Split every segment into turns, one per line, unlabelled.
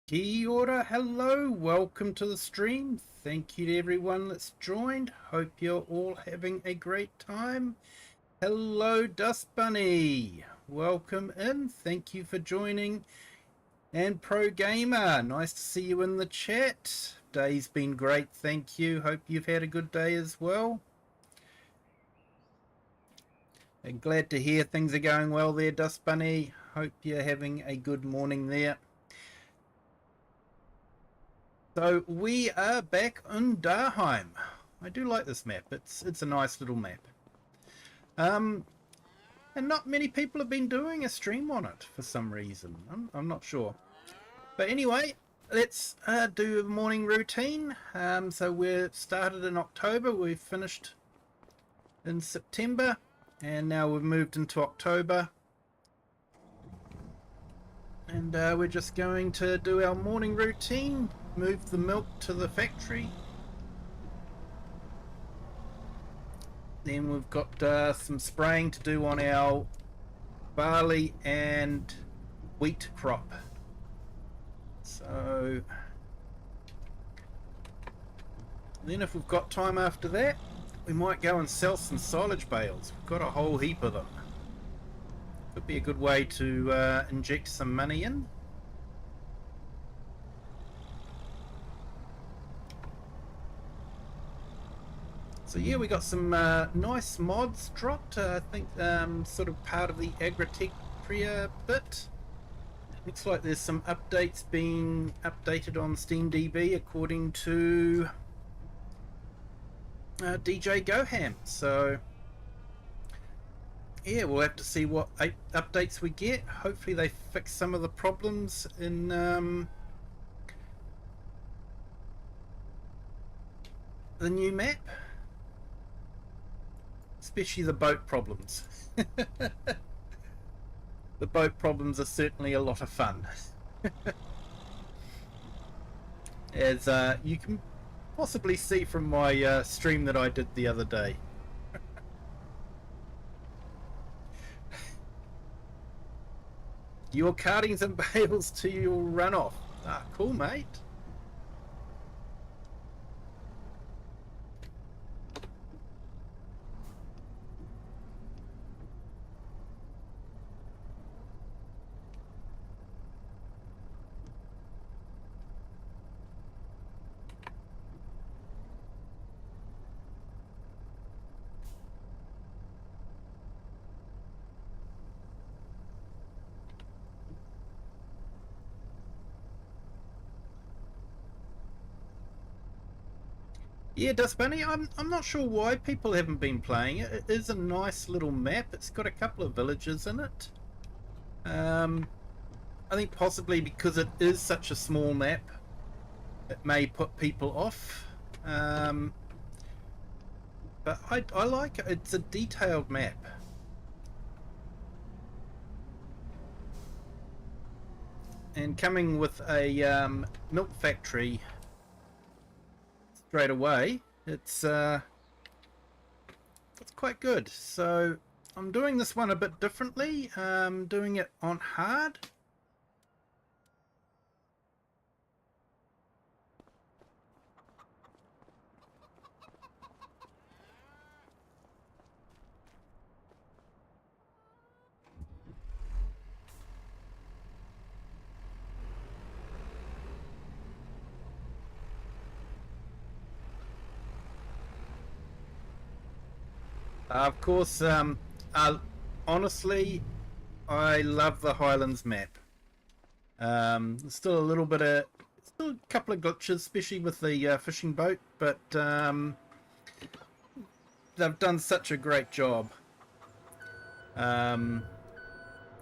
Kia ora, hello, welcome to the stream. Thank you to everyone that's joined. Hope you're all having a great time. Hello, Dust Bunny. Welcome in. Thank you for joining. And Pro Gamer, nice to see you in the chat. Day's been great, thank you. Hope you've had a good day as well. And glad to hear things are going well there, Dust Bunny. Hope you're having a good morning there. So we are back on Daheim. I do like this map. It's a nice little map. And not many people have been doing a stream on it for some reason. I'm not sure. But anyway, let's do a morning routine. So we're started in October. We've finished in September, and now we've moved into October. And we're just going to do our morning routine. Move the milk to the factory. Then we've got some spraying to do on our barley and wheat crop. So then if we've got time after that, we might go and sell some silage bales. We've got a whole heap of them. Could be a good way to inject some money in. So yeah, we got some nice mods dropped. I think sort of part of the Agritech Priya bit. Looks like there's some updates being updated on SteamDB according to DJ Daheim. So yeah, we'll have to see what updates we get. Hopefully they fix some of the problems in the new map. Especially the boat problems. The boat problems are certainly a lot of fun. As you can possibly see from my stream that I did the other day. Your cartings and bales to your runoff. Ah, cool, mate. Yeah, Dust Bunny, I'm not sure why people haven't been playing it. It is a nice little map. It's got a couple of villages in it. I think possibly because it is such a small map, it may put people off. But I like it. It's a detailed map. And coming with a milk factory straight away, it's quite good. So I'm doing this one a bit differently. Doing it on hard. Of course, honestly, I love the Highlands map. There's still a little bit of, still a couple of glitches, especially with the fishing boat, but they've done such a great job. And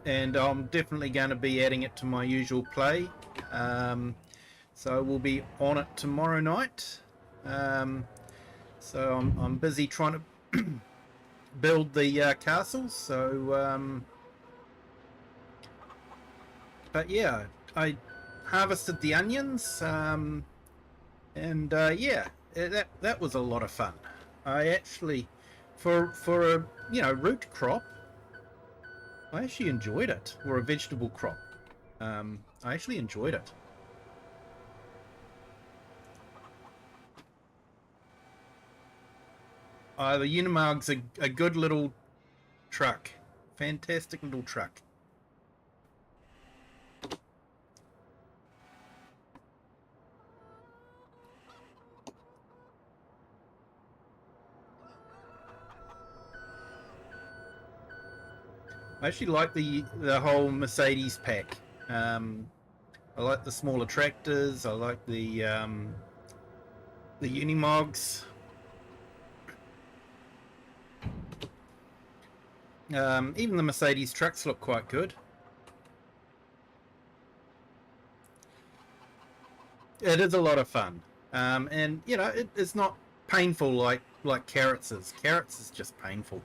I'm definitely going to be adding it to my usual play. So we'll be on it tomorrow night. So I'm busy trying to build the castles. So, but yeah, I harvested the onions, and yeah, that was a lot of fun. I actually, for a root crop, I actually enjoyed it, or a vegetable crop. I actually enjoyed it. The Unimog's a good little truck. Fantastic little truck. I actually like the whole Mercedes pack. I like the smaller tractors. I like the Unimogs. Even the Mercedes trucks look quite good. It is a lot of fun, and you know it's not painful like Carrots is. Carrots is just painful.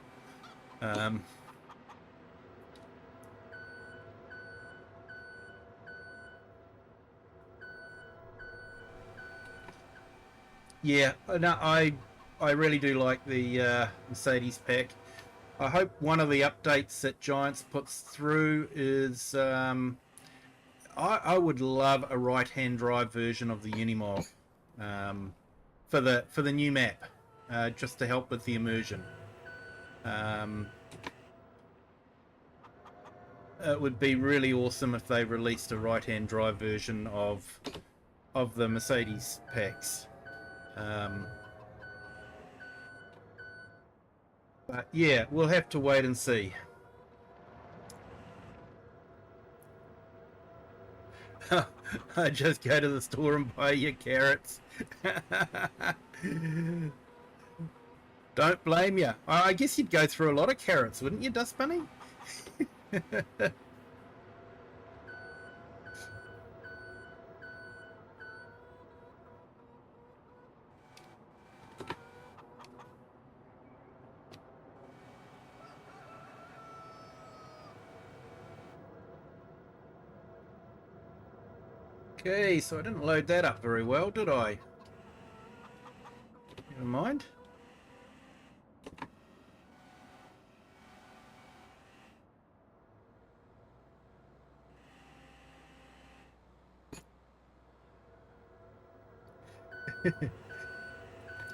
Yeah, no, I really do like the Mercedes pack. I hope one of the updates that Giants puts through is I would love a right-hand drive version of the Unimog for the new map, just to help with the immersion. It would be really awesome if they released a right-hand drive version of the Mercedes packs. But yeah, we'll have to wait and see. I just go to the store and buy your carrots. Don't blame you. I guess you'd go through a lot of carrots, wouldn't you, Dust Bunny? Okay, so I didn't load that up very well, did I? Never mind.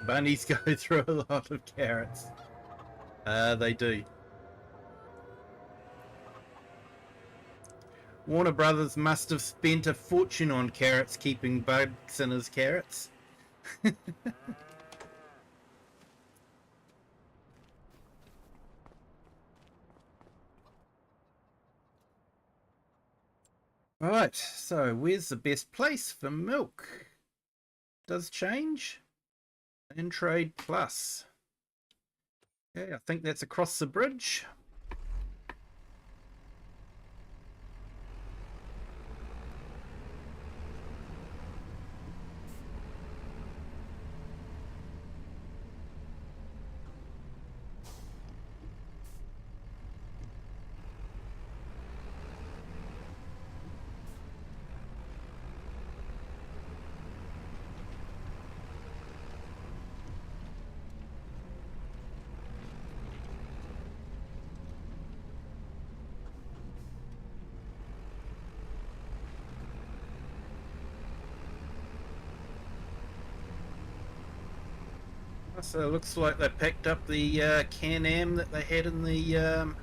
Bunnies go through a lot of carrots. They do. Warner Brothers must have spent a fortune on carrots, keeping bugs in his carrots. Right, so where's the best place for milk? Does change. And Trade Plus. Okay, I think that's across the bridge. So it looks like they picked up the Can-Am that they had in the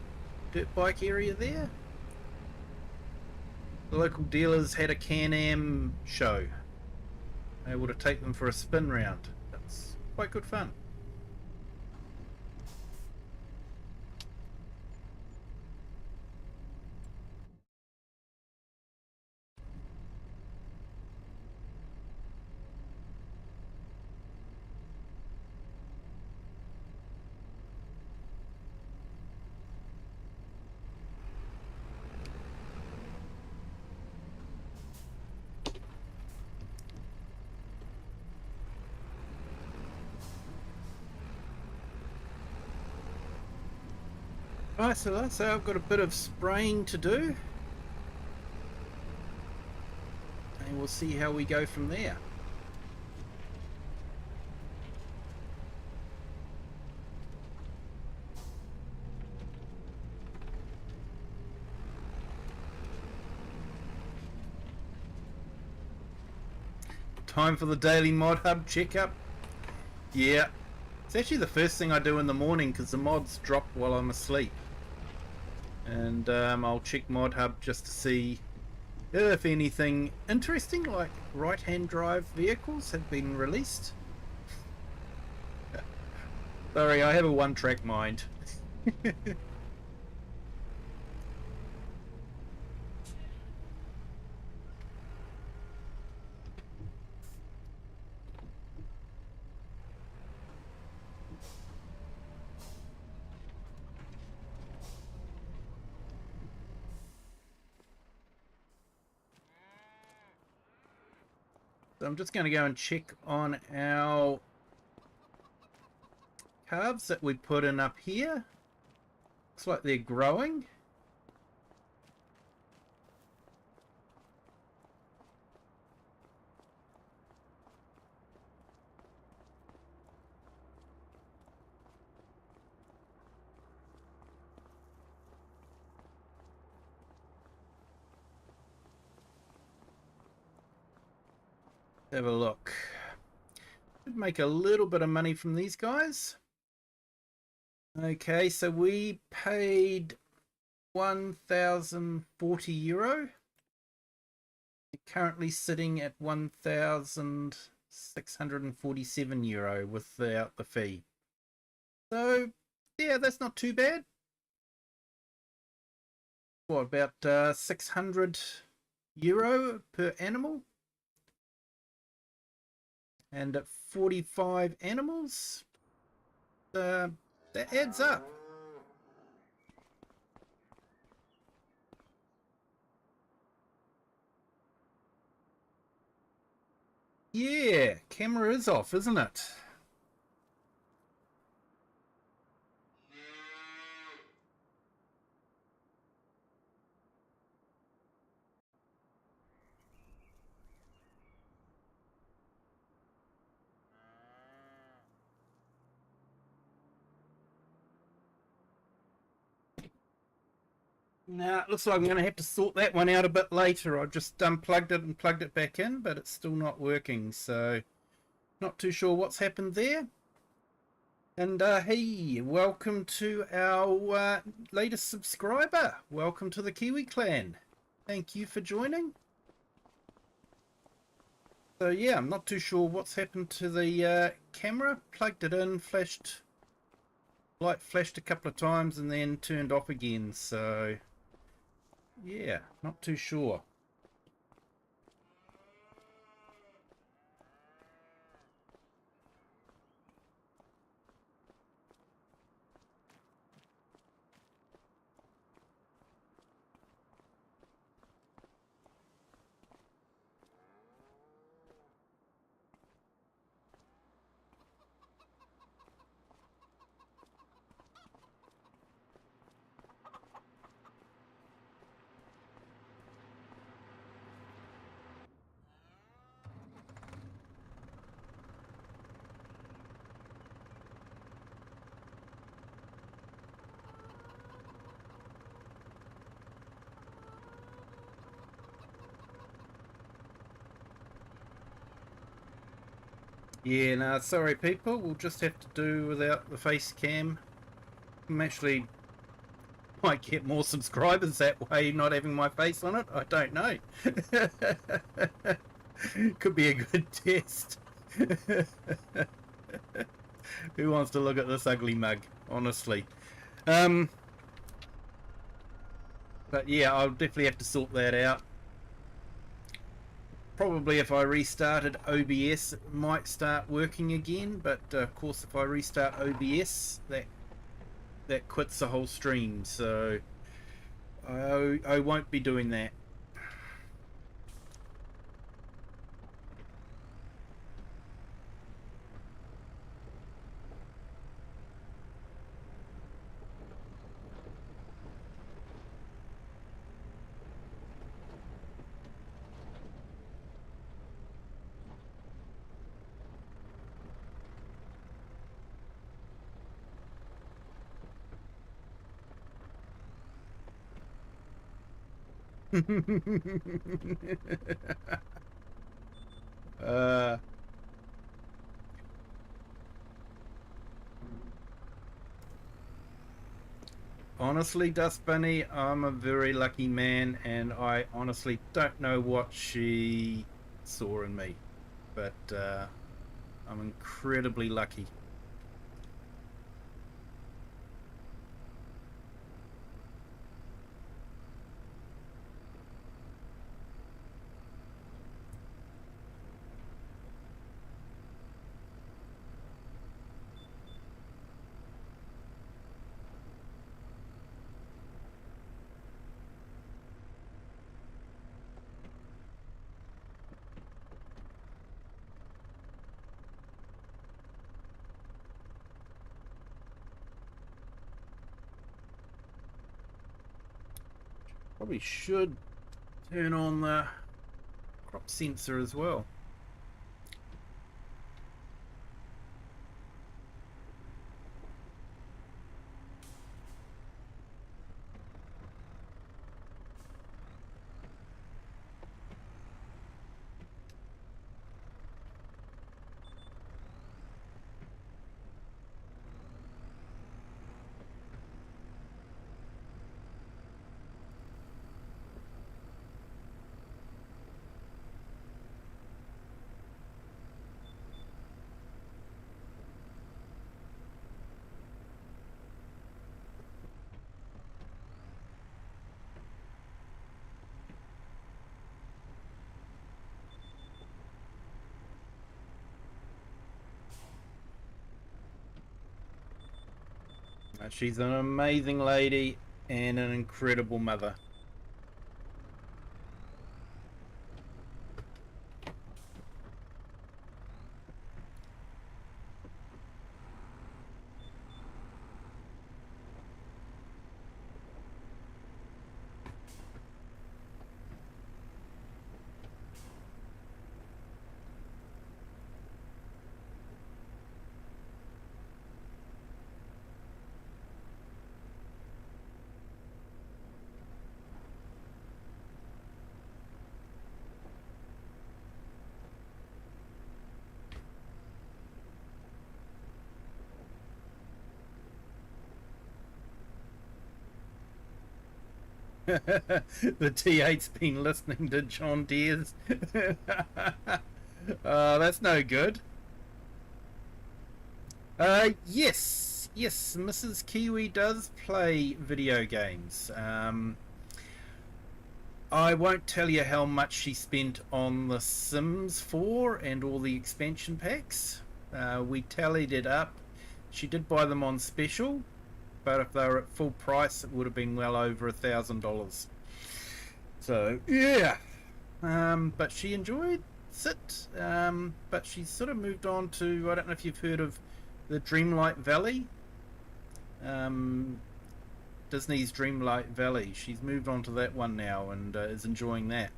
dirt bike area there. The local dealers had a Can-Am show. Able to take them for a spin round. That's quite good fun. Right, so let's say I've got a bit of spraying to do. And we'll see how we go from there. Time for the daily mod hub checkup. Yeah, It's actually the first thing I do in the morning because the mods drop while I'm asleep. And I'll check Mod Hub just to see if anything interesting like right-hand drive vehicles have been released. Sorry, I have a one-track mind. So I'm just going to go and check on our calves that we put in up here. Looks like they're growing. Have a look. Should make a little bit of money from these guys. Okay, so we paid 1,040 euro. Currently sitting at 1,647 euro without the fee. So yeah, that's not too bad. What, about 600 euro per animal? And at 45 animals, that adds up. Yeah, camera is off, isn't it? Now, it looks like I'm going to have to sort that one out a bit later. I just unplugged it and plugged it back in, but it's still not working, so not too sure what's happened there. And hey, welcome to our latest subscriber. Welcome to the Kiwi clan. Thank you for joining. So yeah, I'm not too sure what's happened to the camera. Plugged it in, light flashed a couple of times and then turned off again, so yeah, not too sure. Yeah, no, sorry people, we'll just have to do without the face cam. I'm actually might get more subscribers that way, not having my face on it. I don't know. Could be a good test. Who wants to look at this ugly mug, honestly? But yeah, I'll definitely have to sort that out. Probably if I restarted OBS, it might start working again, but of course if I restart OBS, that quits the whole stream, so I won't be doing that. uh, honestly, Dust Bunny, I'm a very lucky man, and I honestly don't know what she saw in me, but I'm incredibly lucky. Probably should turn on the crop sensor as well. She's an amazing lady and an incredible mother. The T8's been listening to John Deere's. That's no good. Yes, Mrs. Kiwi does play video games. I won't tell you how much she spent on The Sims 4 and all the expansion packs. We tallied it up. She did buy them on special, but if they were at full price, it would have been well over $1,000. So yeah, but she enjoyed it. But she sort of moved on to, I don't know if you've heard of the Dreamlight Valley. Um, Disney's Dreamlight Valley. She's moved on to that one now and is enjoying that.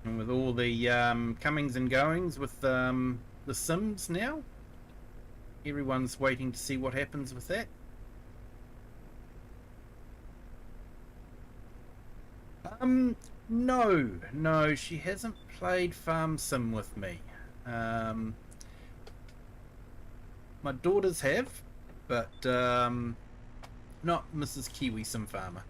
And with all the comings and goings with the Sims now, everyone's waiting to see what happens with that. Um, no, she hasn't played Farm Sim with me. Um, my daughters have, but not Mrs. Kiwi Sim Farmer.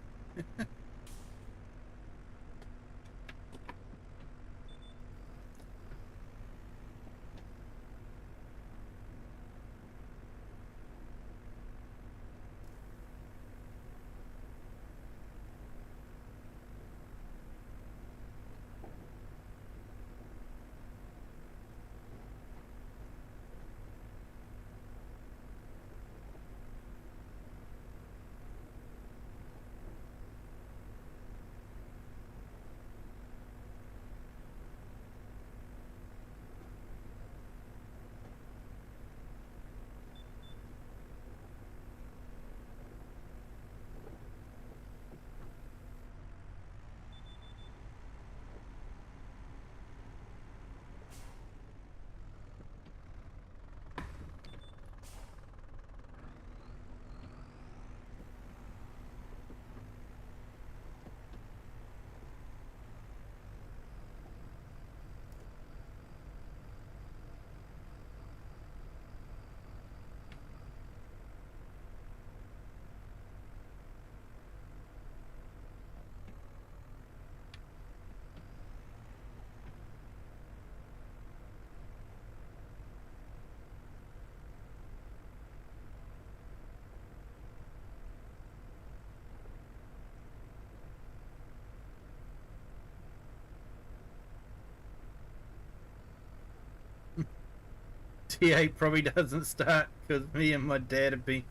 T8 probably doesn't start because me and my dad have been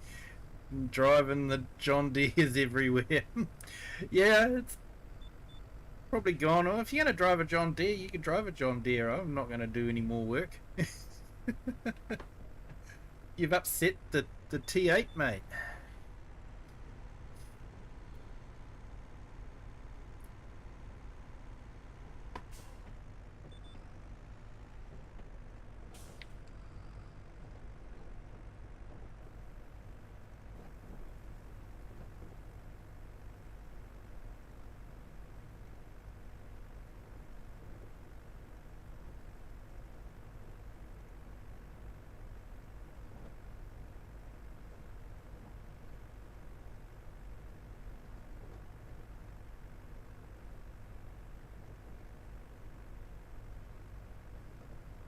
driving the John Deeres everywhere. Yeah, it's probably gone. Well, if you're going to drive a John Deere, you can drive a John Deere. I'm not going to do any more work. You've upset the T8, mate.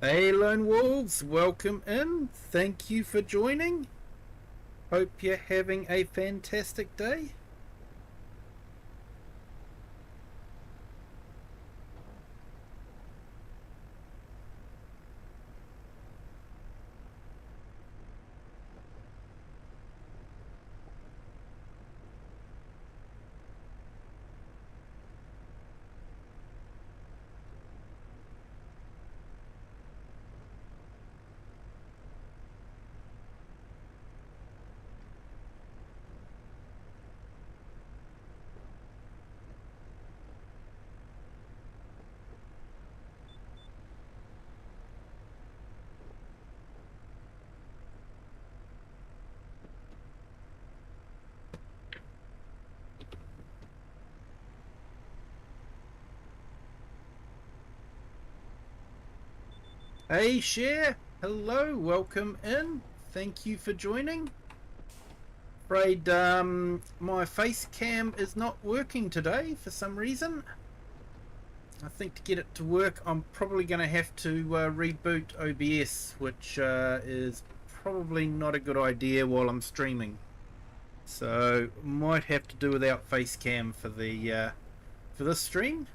Hey Lone Wolves, welcome in. Thank you for joining. Hope you're having a fantastic day. Hey Cher, hello, welcome in. Thank you for joining. Afraid my face cam is not working today for some reason. I think to get it to work I'm probably going to have to reboot OBS, which is probably not a good idea while I'm streaming. So might have to do without face cam for this stream.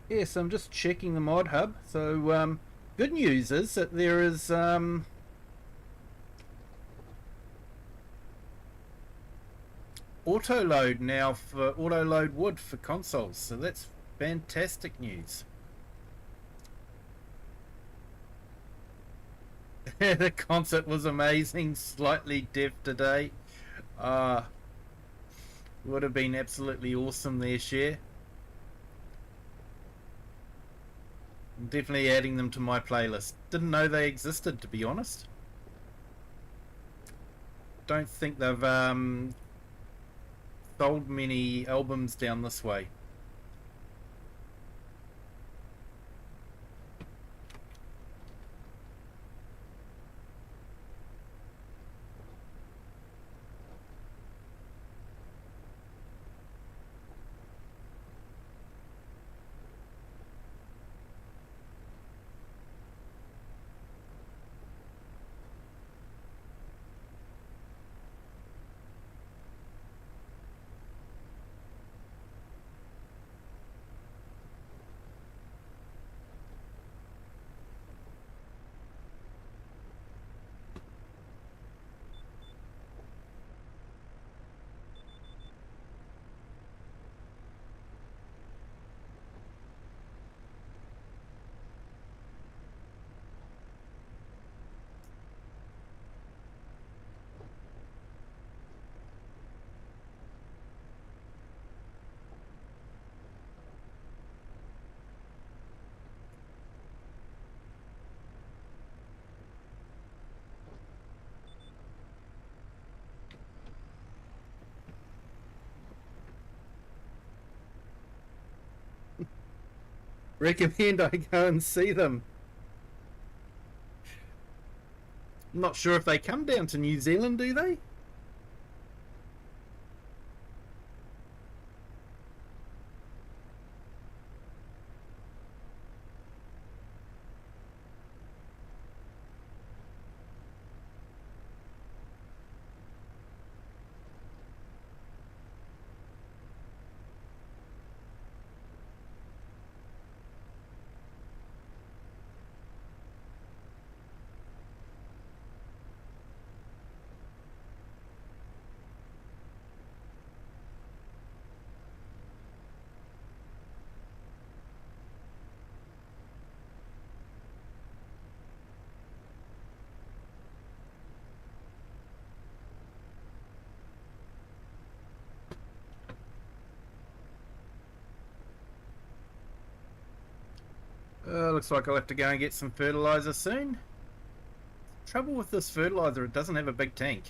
Yes, I'm just checking the mod hub. So good news is that there is auto load now for auto load wood for consoles, so that's fantastic news. The concert was amazing. Slightly deaf today. Would have been absolutely awesome there, Share. I'm definitely adding them to my playlist. Didn't know they existed, to be honest. Don't think they've sold many albums down this way. Recommend I go and see them. I'm not sure if they come down to New Zealand, do they? Looks like I'll have to go and get some fertilizer soon. Trouble with this fertilizer, it doesn't have a big tank.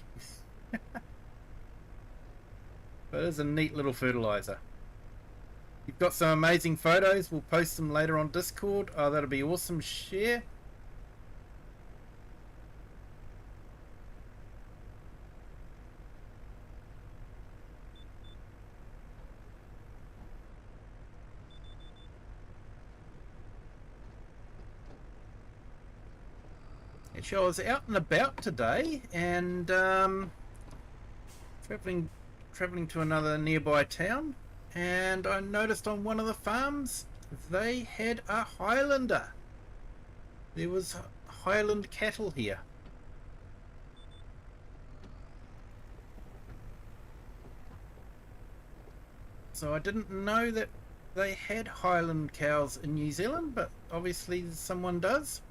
But it is a neat little fertilizer. You've got some amazing photos. We'll post them later on Discord. Oh, that'll be awesome. Share. Actually, I was out and about today and traveling to another nearby town, and I noticed on one of the farms they had a Highlander. There was Highland cattle here. So I didn't know that they had Highland cows in New Zealand, but obviously someone does.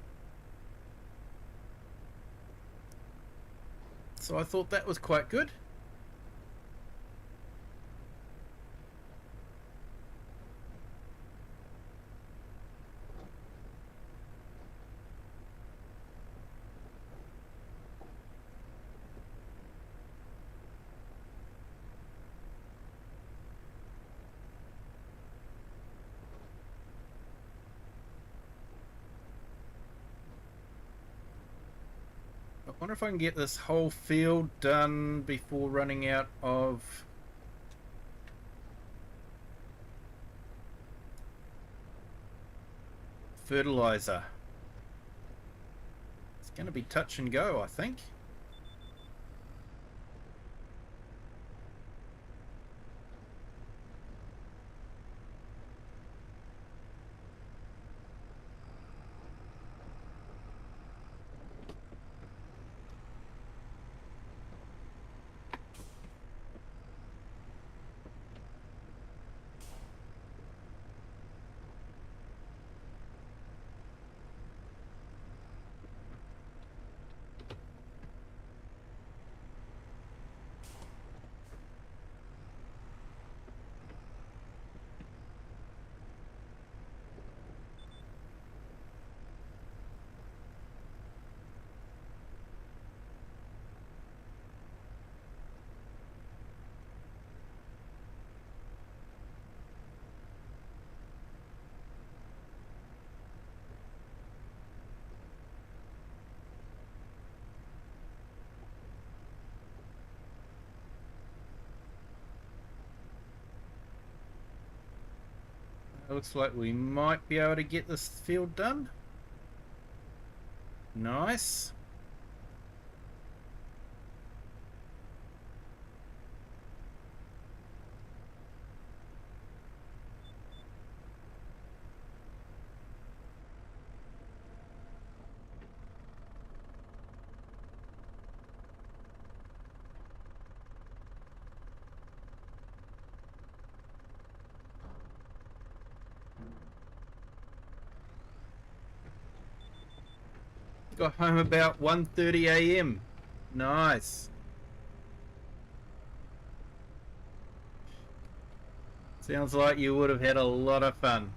So I thought that was quite good. I wonder if I can get this whole field done before running out of fertilizer. It's going to be touch and go, I think. It looks like we might be able to get this field done. Nice. Got home about 1:30 a.m. Nice. Sounds like you would have had a lot of fun.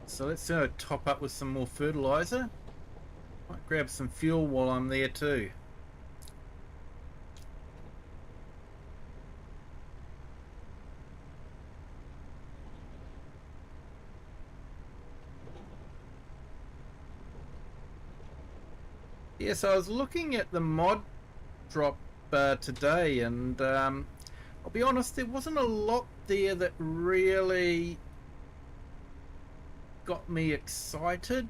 So let's top up with some more fertilizer. Might grab some fuel while I'm there too. Yes, I was looking at the mod drop today, and I'll be honest, there wasn't a lot there that really got me excited.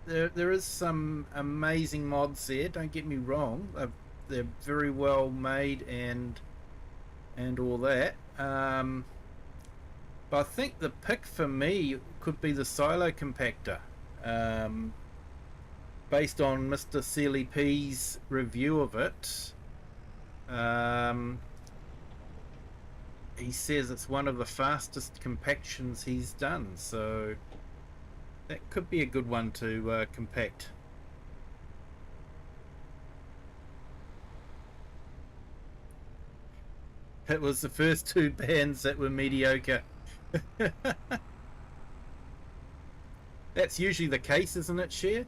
There is some amazing mods there, don't get me wrong. They're very well made and all that. But I think the pick for me could be the silo compactor. Based on Mr. Sealy P's review of it, he says it's one of the fastest compactions he's done, so that could be a good one to compact. It was the first two bands that were mediocre. That's usually the case, isn't it, Cher?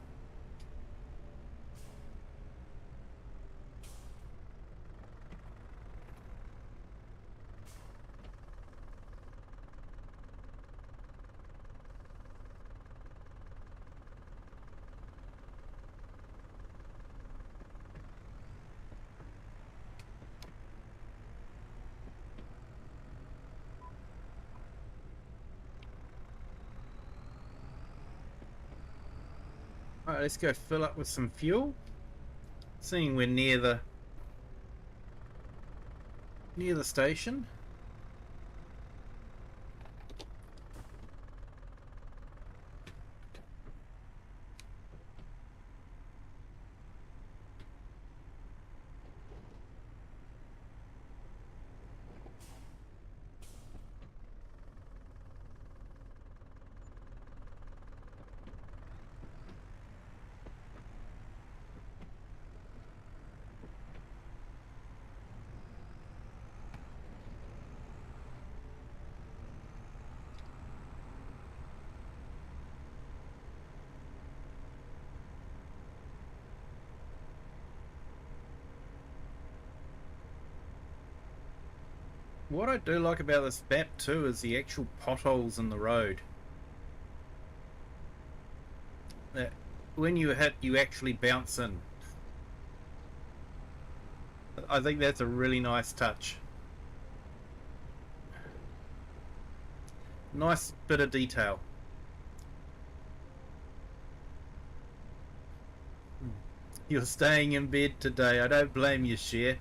Alright, let's go fill up with some fuel. Seeing we're near the station. What I do like about this map too is the actual potholes in the road. That when you hit, you actually bounce in. I think that's a really nice touch. Nice bit of detail. You're staying in bed today. I don't blame you, Cher.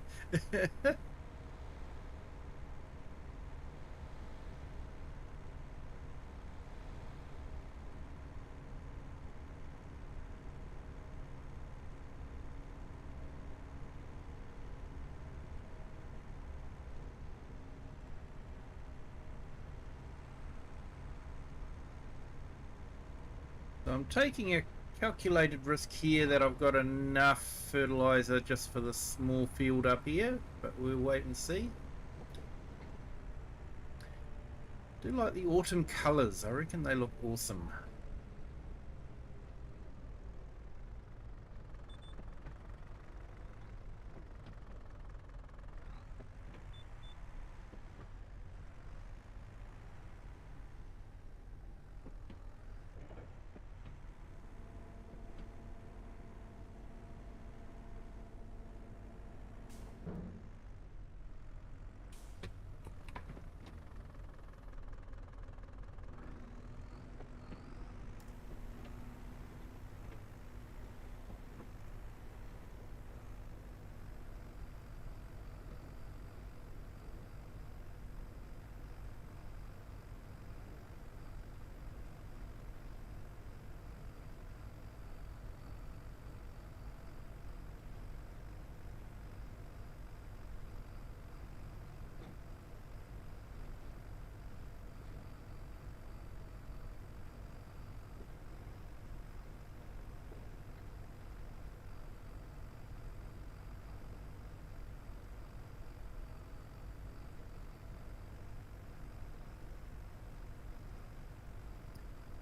So I'm taking a calculated risk here that I've got enough fertilizer just for the small field up here, but we'll wait and see. Do like the autumn colours. I reckon they look awesome.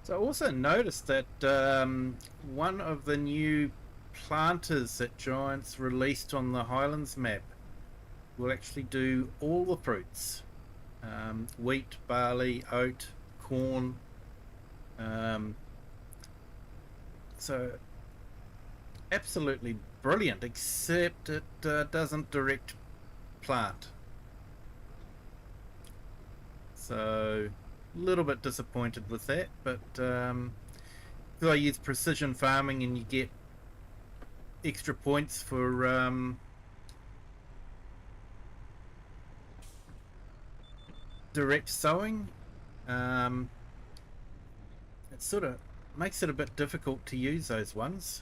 So I also noticed that one of the new planters that Giants released on the Highlands map will actually do all the fruits. Wheat, barley, oat, corn. Um, so absolutely brilliant, except it doesn't direct plant. So a little bit disappointed with that, but I use precision farming and you get extra points for direct sowing. It sort of makes it a bit difficult to use those ones.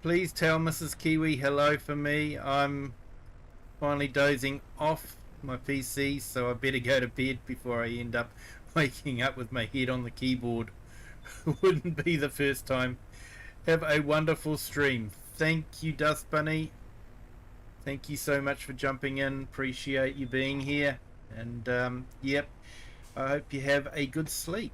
Please tell Mrs. Kiwi hello for me. I'm finally dozing off my PC, so I better go to bed before I end up waking up with my head on the keyboard. Wouldn't be the first time. Have a wonderful stream. Thank you, Dust Bunny. Thank you so much for jumping in. Appreciate you being here. And yep, I hope you have a good sleep.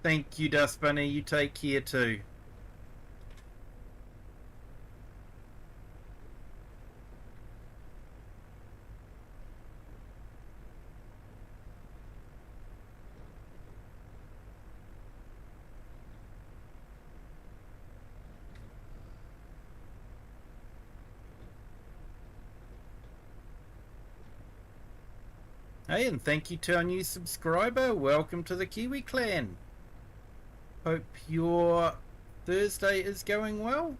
Thank you, Dust Bunny. You take care too. Hey, and thank you to our new subscriber. Welcome to the Kiwi clan. Hope your Thursday is going well.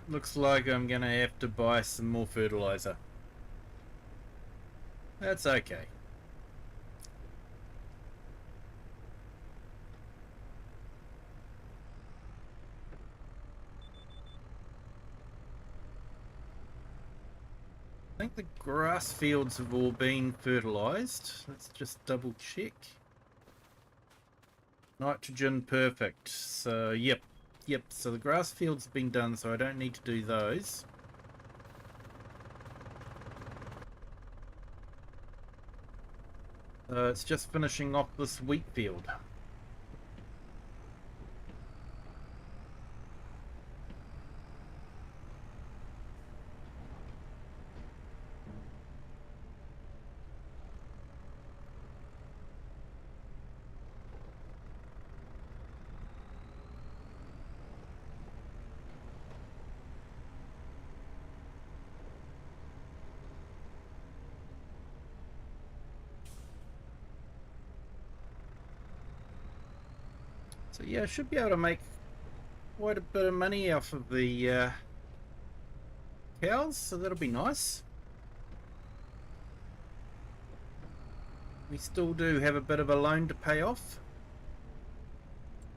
Looks like I'm gonna have to buy some more fertilizer. That's okay. I think the grass fields have all been fertilized. Let's just double check. Nitrogen perfect. So yep. So the grass fields have been done, so I don't need to do those. It's just finishing off this wheat field. So yeah, I should be able to make quite a bit of money off of the cows, so that'll be nice. We still do have a bit of a loan to pay off.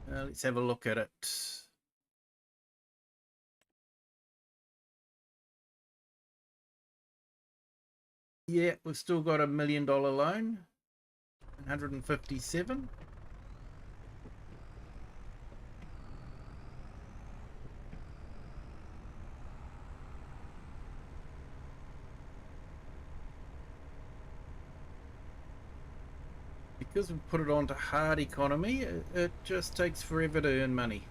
Let's have a look at it. Yeah, we've still got $1 million loan. 157. Because we put it onto hard economy, it just takes forever to earn money.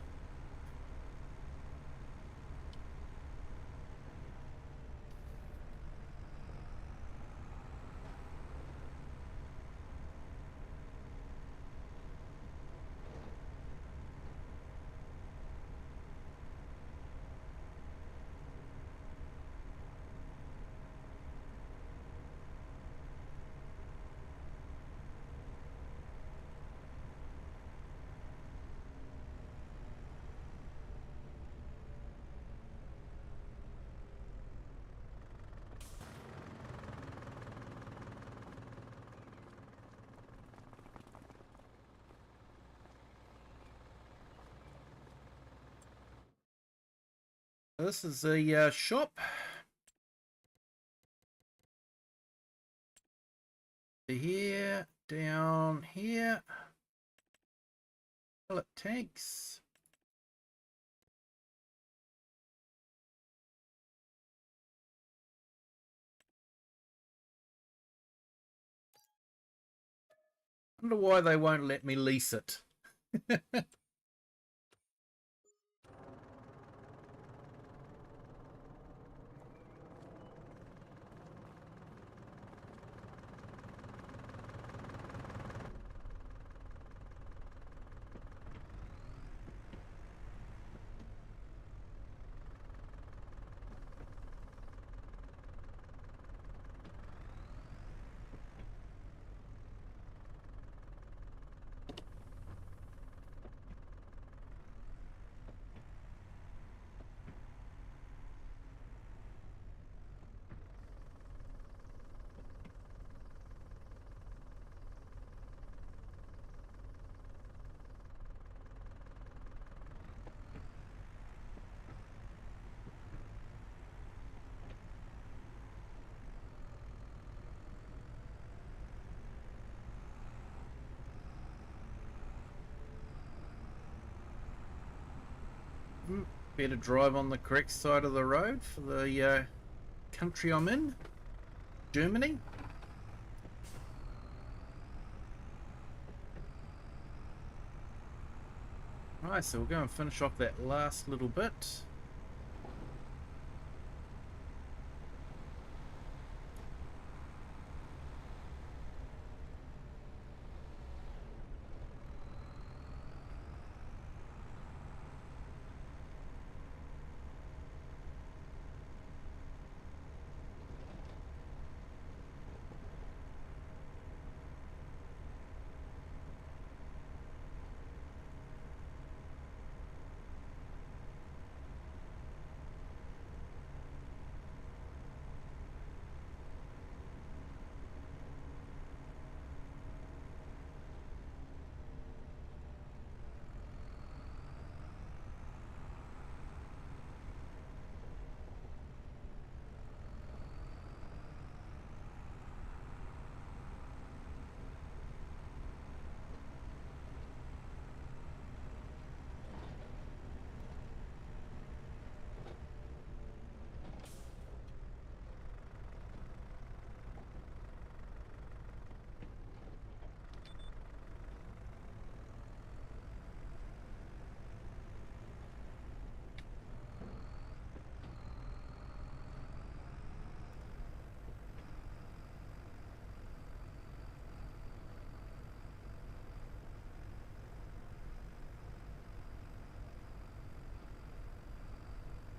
This is a shop. Here, down here. Pellet tanks. I wonder why they won't let me lease it. Better drive on the correct side of the road for the country I'm in, Germany. Right, so we'll go and finish off that last little bit.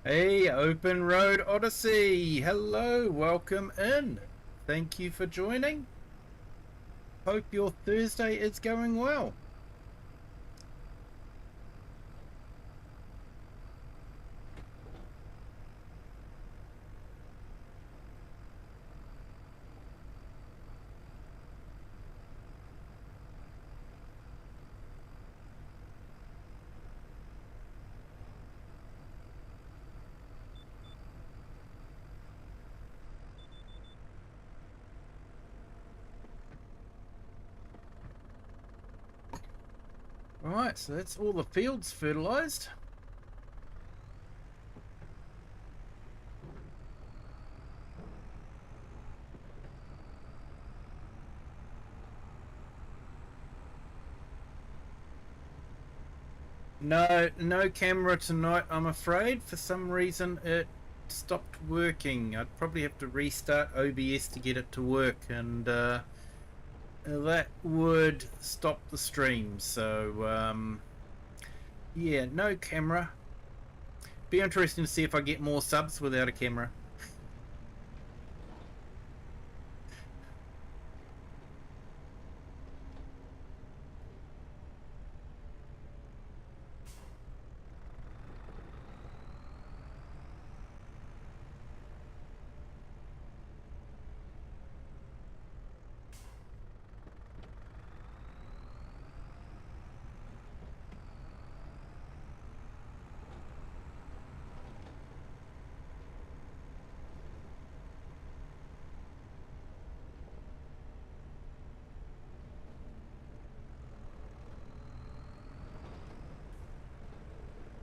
Hey, Open Road Odyssey. Hello, welcome in. Thank you for joining. Hope your Thursday is going well. Alright, so that's all the fields fertilised. No camera tonight, I'm afraid. For some reason it stopped working. I'd probably have to restart OBS to get it to work, and that would stop the stream. So yeah, no camera. Be interesting to see if I get more subs without a camera.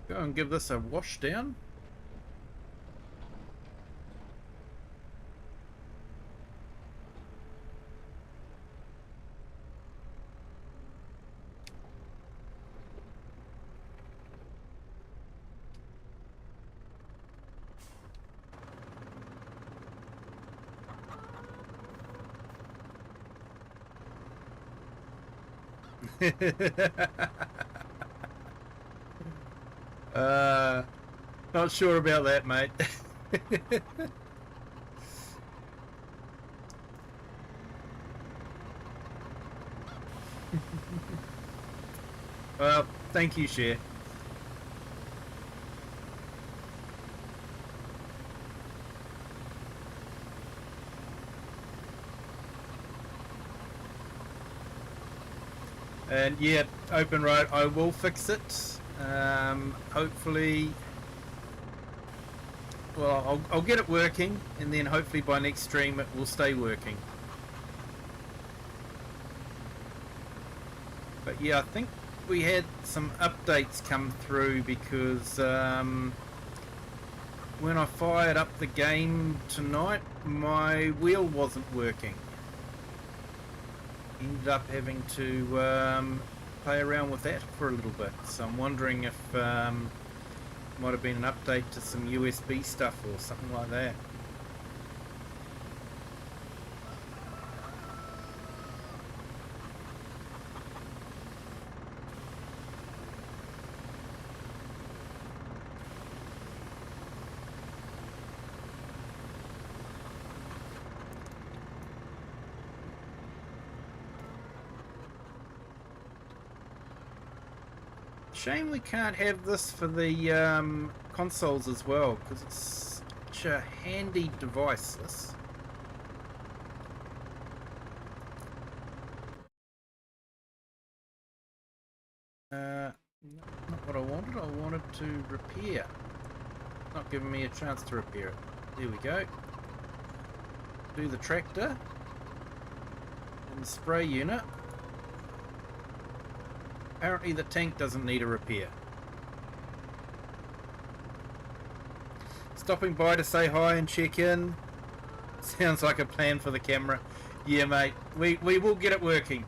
Go and give this a wash down. Not sure about that, mate. Well, thank you, Cher. And yeah, open road, I will fix it. Hopefully, well, I'll get it working, and then hopefully by next stream it will stay working. But yeah, I think we had some updates come through, because when I fired up the game tonight, my wheel wasn't working. Ended up having to play around with that for a little bit, so I'm wondering if might have been an update to some USB stuff or something like that. Shame we can't have this for the consoles as well, because it's such a handy device, this. Not what I wanted. I wanted to repair. Not giving me a chance to repair it. There we go. Do the tractor and the spray unit. Apparently the tank doesn't need a repair. Stopping by to say hi and check in. Sounds like a plan for the camera. Yeah, mate. We will get it working.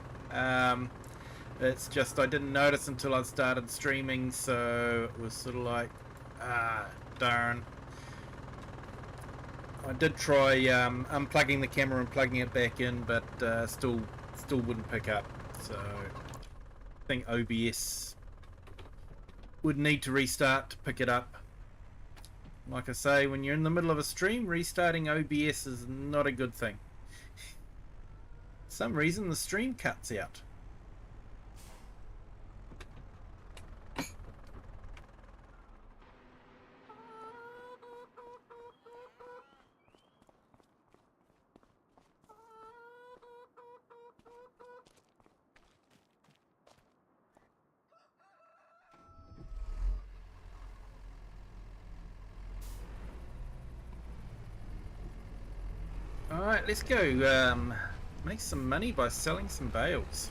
It's just I didn't notice until I started streaming, so it was sort of like, darn. I did try unplugging the camera and plugging it back in, but still wouldn't pick up. So I think OBS would need to restart to pick it up. Like I say, when you're in the middle of a stream, restarting OBS is not a good thing. For some reason the stream cuts out. Alright, let's go make some money by selling some bales.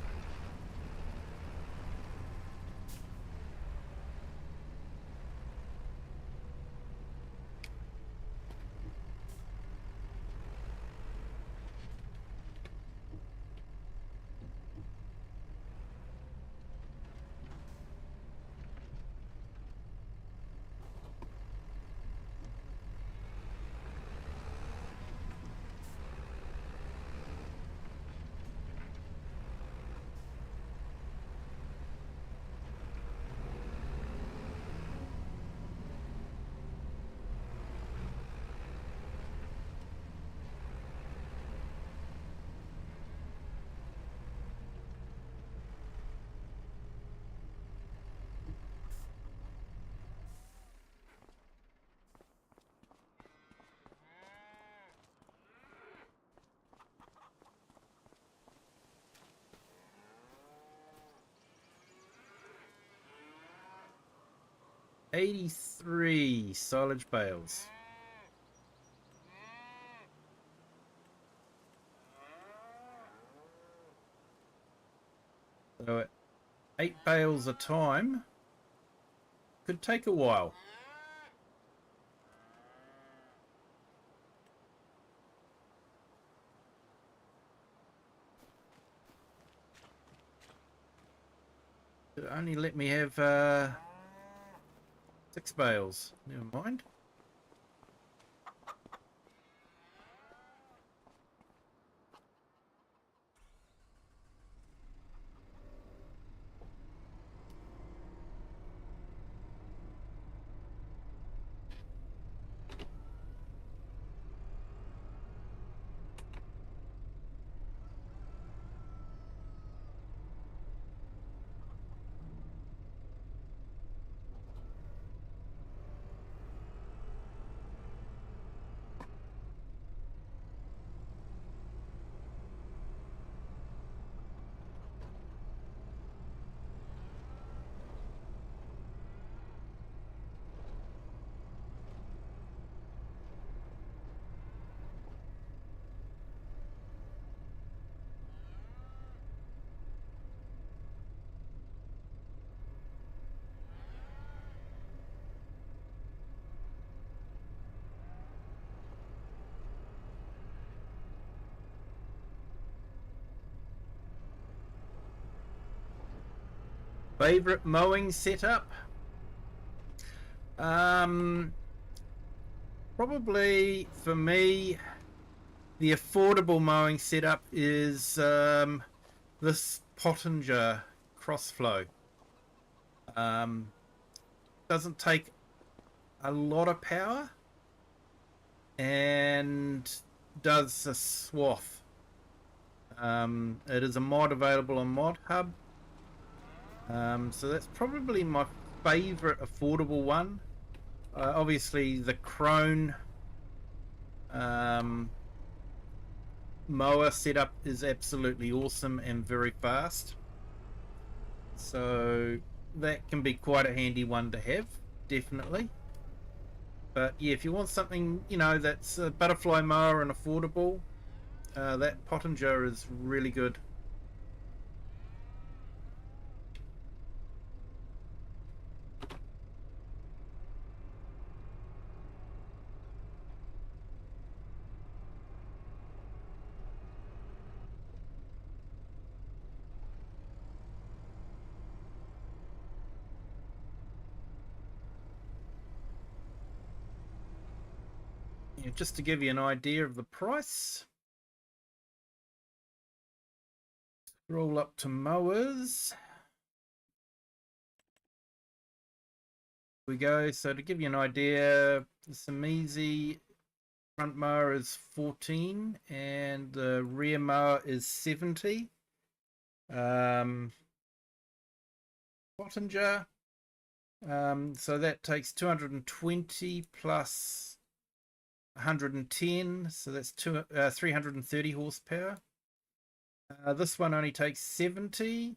83 silage bales. So at 8 bales a time could take a while. It only let me have 6 bales. Never mind. Favorite mowing setup? Probably for me, the affordable mowing setup is this Pottinger Crossflow. Doesn't take a lot of power and does a swath. It is a mod available on Mod Hub. So that's probably my favorite affordable one. Obviously the Crone mower setup is absolutely awesome and very fast. So that can be quite a handy one to have, definitely. But yeah, if you want something, you know, that's a butterfly mower and affordable, that Pottinger is really good. Yeah, just to give you an idea of the price, scroll up to mowers. We go. So to give you an idea, the Samizi front mower is 14 and the rear mower is 70. Pottinger, so that takes 220 plus 110, so that's 330 horsepower. This one only takes 70,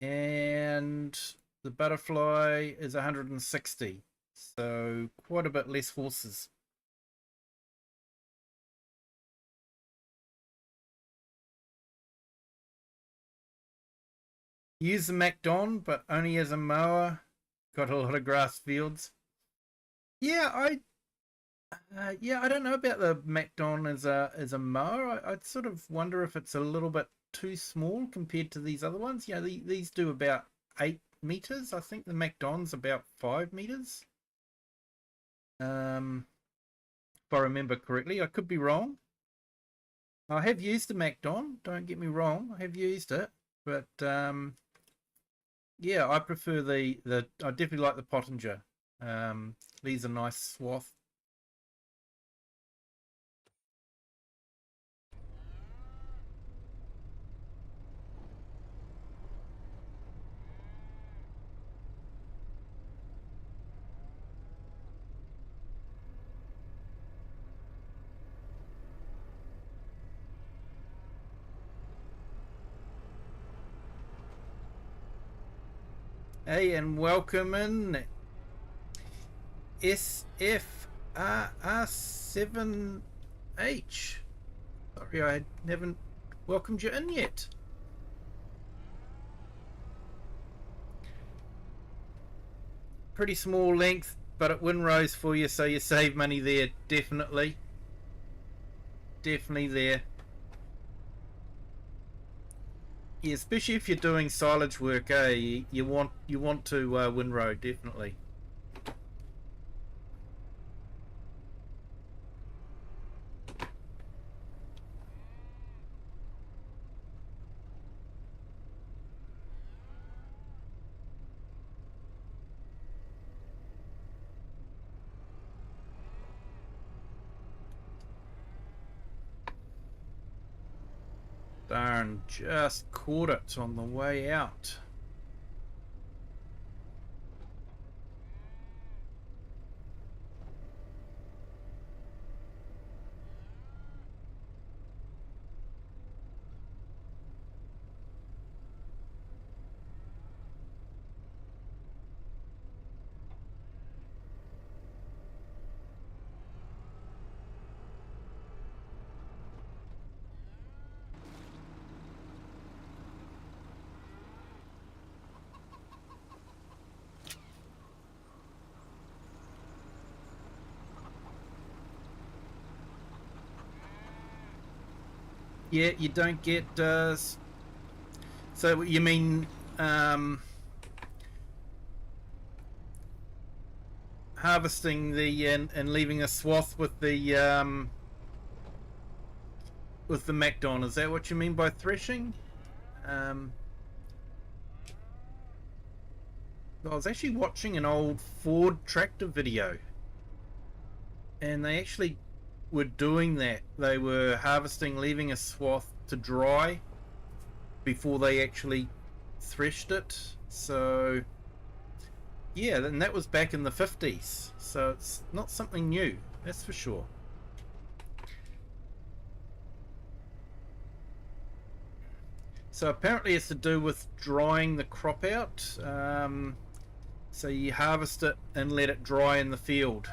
and the butterfly is 160, so quite a bit less horses. Use the MacDon, but only as a mower. Got a lot of grass fields. Yeah, I don't know about the MacDon as a mower. I'd sort of wonder if it's a little bit too small compared to these other ones. You know, these do about 8 meters. I think the MacDon's about 5 meters. If I remember correctly, I could be wrong. I have used the MacDon. Don't get me wrong. I have used it, but yeah, I prefer the. I definitely like the Pottinger. Leaves a nice swath. Hey, and welcome in SFR7H. Sorry, I haven't welcomed you in yet. Pretty small length, but at windrows for you, so you save money there. Definitely there. Yeah, especially if you're doing silage work, you want to windrow, definitely. Darn, just caught it on the way out. Yeah, you don't get. So you mean harvesting and leaving a swath with the MacDon? Is that what you mean by threshing? Um, I was actually watching an old Ford tractor video, and they actually were doing that. They were harvesting, leaving a swath to dry before they actually threshed it. So yeah, and that was back in the 50s. So it's not something new, that's for sure. So apparently it's to do with drying the crop out. So you harvest it and let it dry in the field.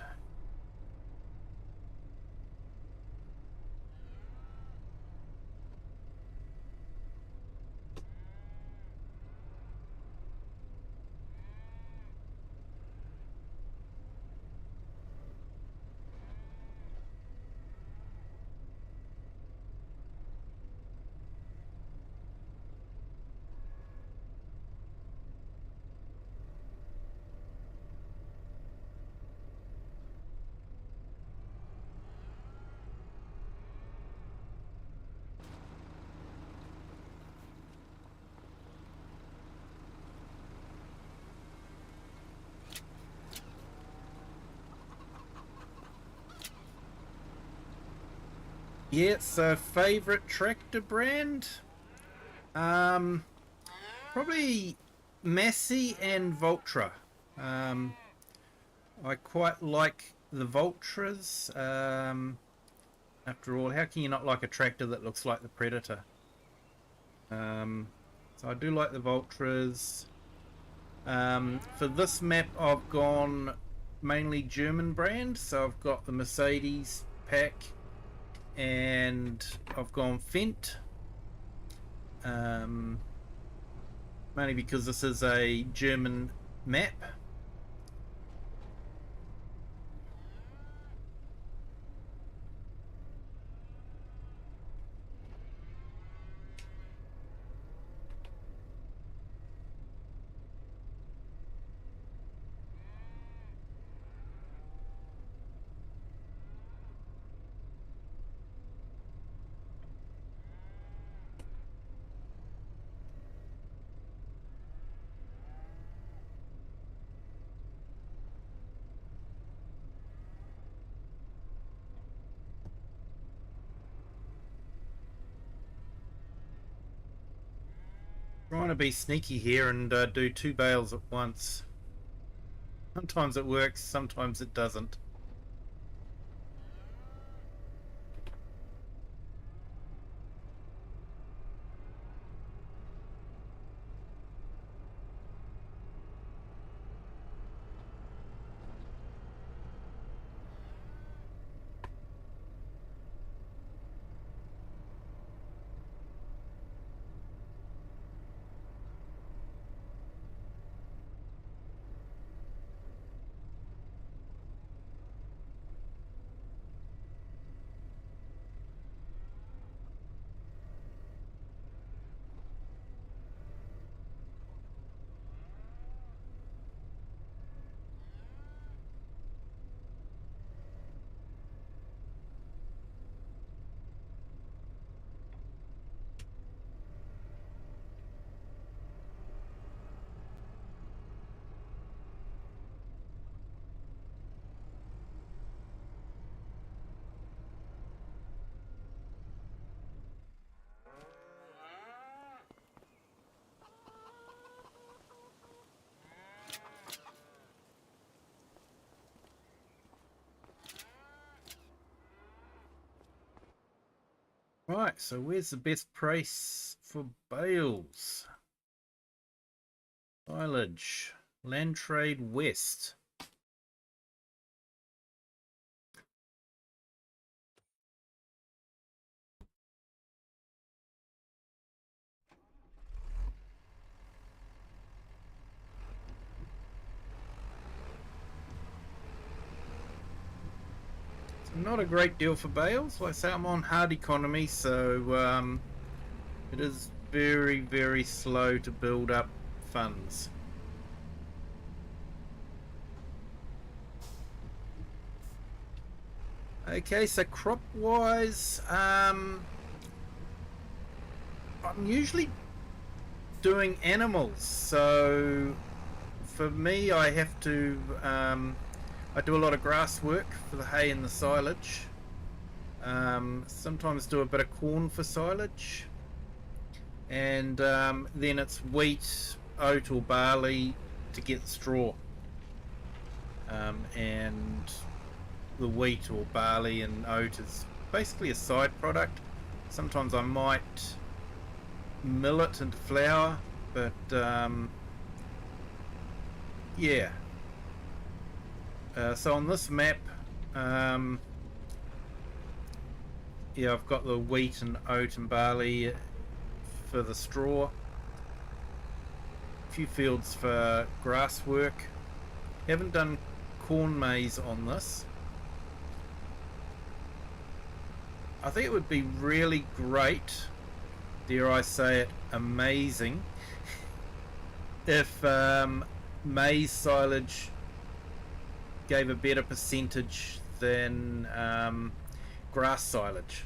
Yeah, so favorite tractor brand? Probably Massey and Valtra. Um, I quite like the Valtras. After all, how can you not like a tractor that looks like the Predator? So I do like the Valtras. For this map, I've gone mainly German brand. So I've got the Mercedes pack, and I've gone Fendt. Mainly because this is a German map. Trying to be sneaky here and do two bales at once. Sometimes it works, sometimes it doesn't. Right, so where's the best price for bales? Silage. Land Trade West. Not a great deal for bales. Like I say, I'm on hard economy, so it is very, very slow to build up funds. Okay, so crop-wise, I'm usually doing animals. So for me, I have to I do a lot of grass work for the hay and the silage. Sometimes do a bit of corn for silage, and then it's wheat, oat, or barley to get straw. And the wheat or barley and oat is basically a side product. Sometimes I might mill it into flour, but yeah. So on this map, yeah, I've got the wheat and oat and barley for the straw. A few fields for grass work. Haven't done corn maze on this. I think it would be really great, dare I say it, amazing, if maize silage gave a better percentage than grass silage.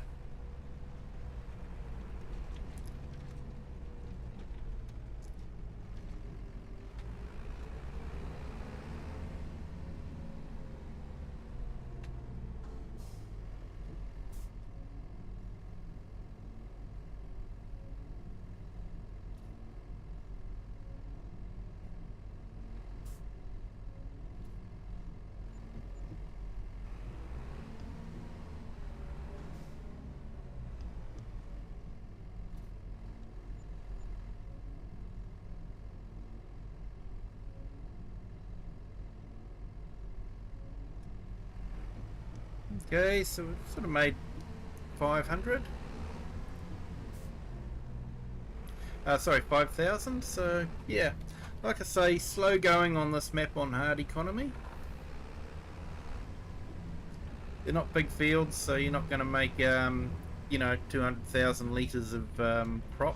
Okay, so we've sort of made 500. Sorry, 5,000. So yeah, like I say, slow going on this map on hard economy. They're not big fields, so you're not going to make 200,000 litres of crop.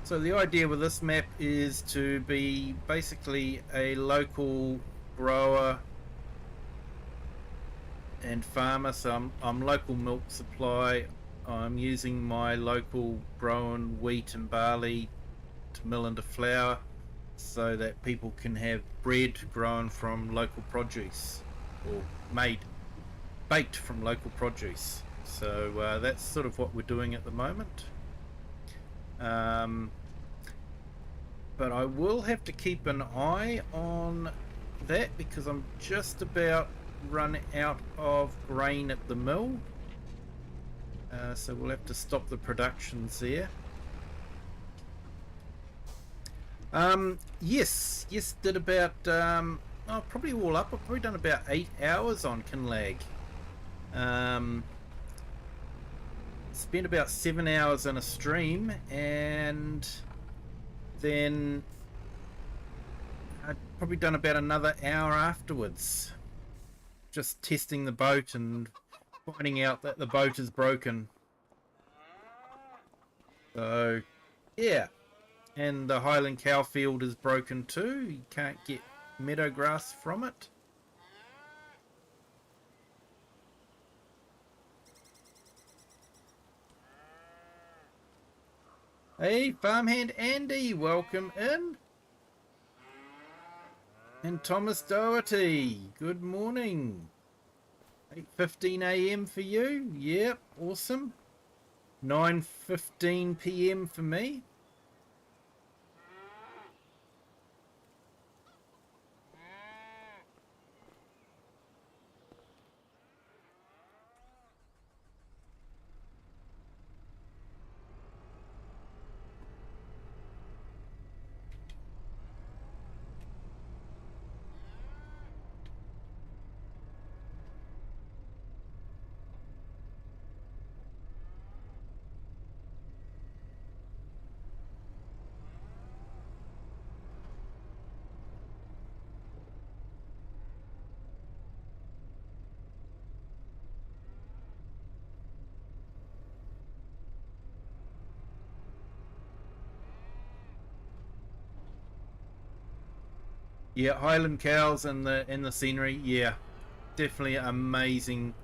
So the idea with this map is to be basically a local grower and farmer. So I'm local milk supply. I'm using my local grown wheat and barley to mill into flour so that people can have bread grown from local produce or baked from local produce. So that's sort of what we're doing at the moment. But I will have to keep an eye on that because I'm just about run out of grain at the mill. So we'll have to stop the productions there. Yes, did about probably all up. I've probably done about 8 hours on Kinlag. Spent about 7 hours in a stream, and then I'd probably done about another hour afterwards, just testing the boat and finding out that the boat is broken. So yeah, and the Highland cow field is broken too. You can't get meadow grass from it. Hey, farmhand Andy, welcome in. And Thomas Doherty, good morning. 8:15 a.m. for you. Yep, awesome. 9:15 p.m. for me. Yeah, Highland cows and the scenery. Yeah, definitely amazing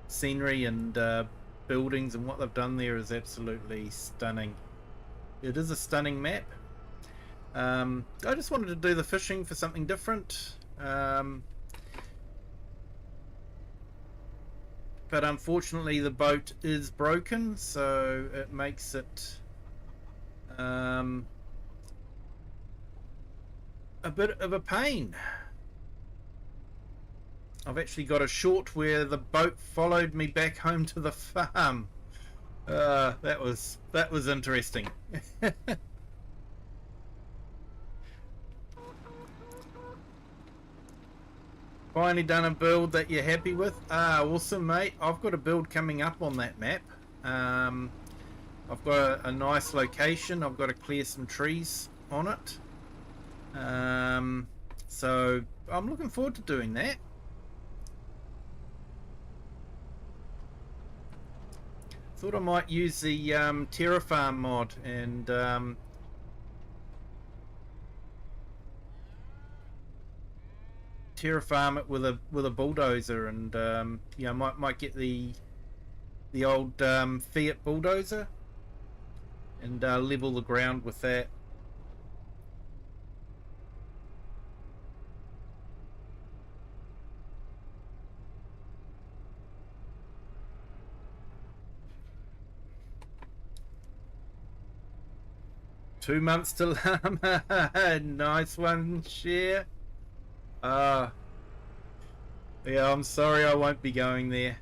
scenery and buildings, and what they've done there is absolutely stunning. It is a stunning map. I just wanted to do the fishing for something different, but unfortunately the boat is broken, so it makes it a bit of a pain. I've actually got a short where the boat followed me back home to the farm. That was interesting. Finally done a build that you're happy with? Ah, awesome, mate. I've got a build coming up on that map. I've got a nice location. I've got to clear some trees on it. So I'm looking forward to doing that. Thought I might use the Terrafarm mod and terraform it with a bulldozer, and you know, might get the old Fiat bulldozer and level the ground with that. Two months to llama. Nice one, share. Yeah, I'm sorry I won't be going there.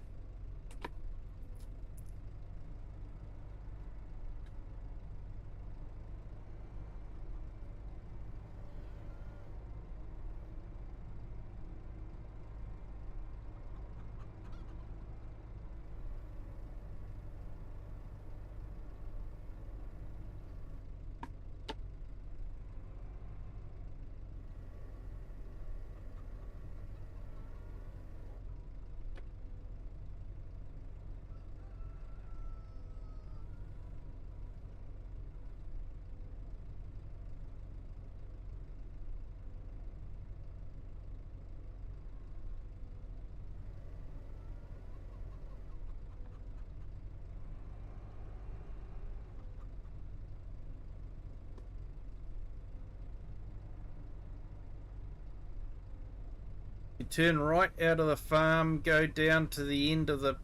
You turn right out of the farm, go down to the end of the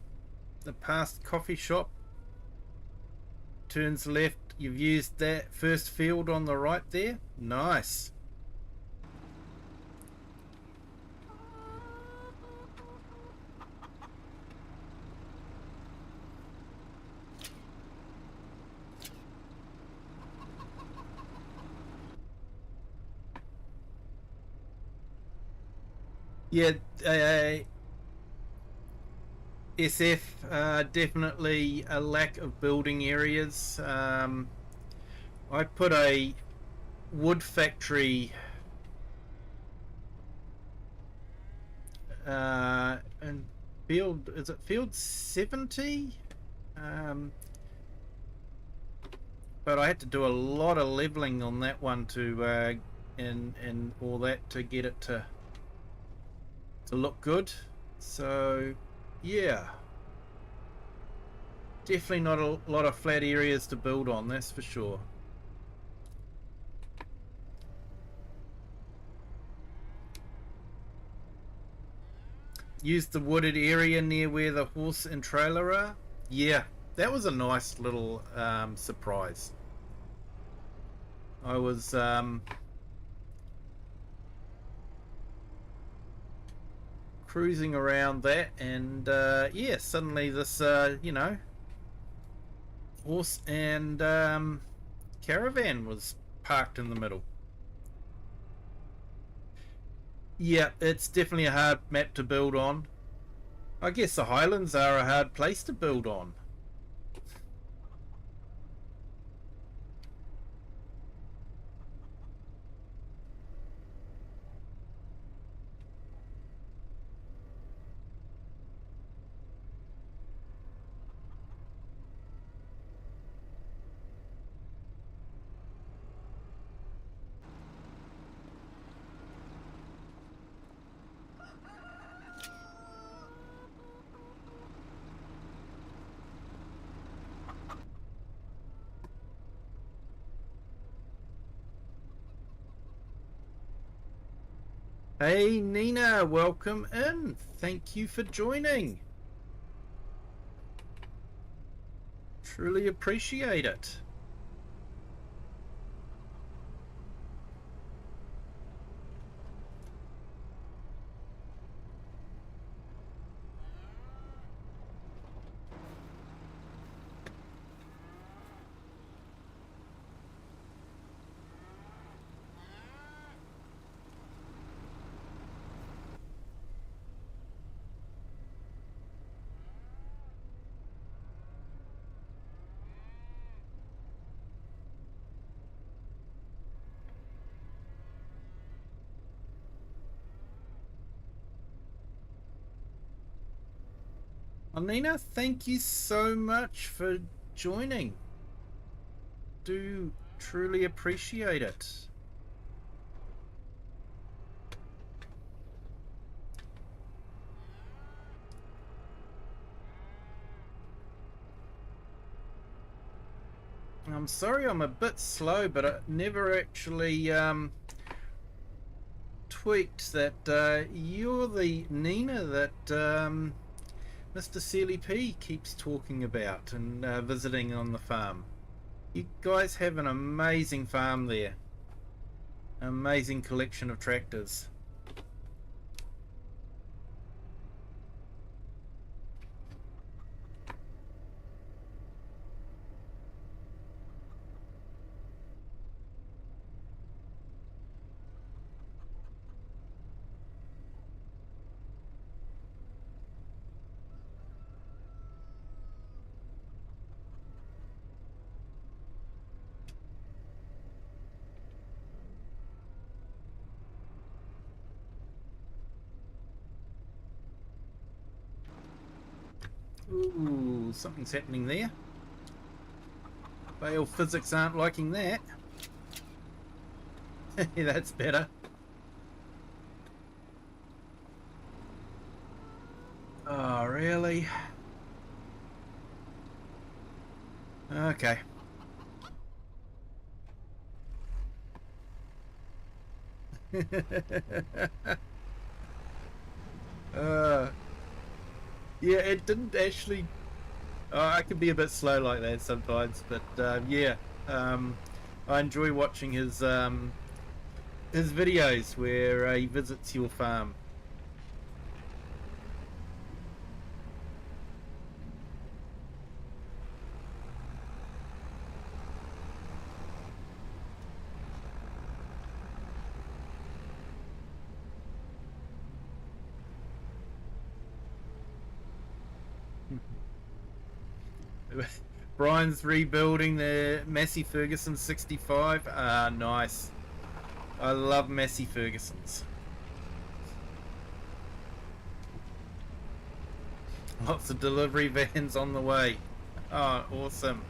past coffee shop, turns left. You've used that first field on the right there. Nice. Yeah, SF, definitely a lack of building areas. I put a wood factory in field, is it field 70? But I had to do a lot of leveling on that one to and all that to get it to look good. So yeah, definitely not a lot of flat areas to build on, that's for sure. Use the wooded area near where the horse and trailer are. Yeah, that was a nice little surprise. I was cruising around that, and yeah, suddenly this you know, horse and caravan was parked in the middle. Yeah, it's definitely a hard map to build on. I guess the Highlands are a hard place to build on. Hey Nina, welcome in. Thank you for joining. Truly appreciate it. Well, Nina, thank you so much for joining. Do truly appreciate it. I'm sorry I'm a bit slow, but I never actually tweaked that you're the Nina that Mr. Sealy P keeps talking about and visiting on the farm. You guys have an amazing farm there. An amazing collection of tractors. Ooh, something's happening there. Bale physics aren't liking that. That's better. Oh, really? Okay. uh, yeah, it didn't actually. I can be a bit slow like that sometimes, but yeah, I enjoy watching his videos where he visits your farm. Brian's rebuilding the Massey Ferguson 65. Ah, nice. I love Massey Fergusons. Lots of delivery vans on the way. Oh, awesome.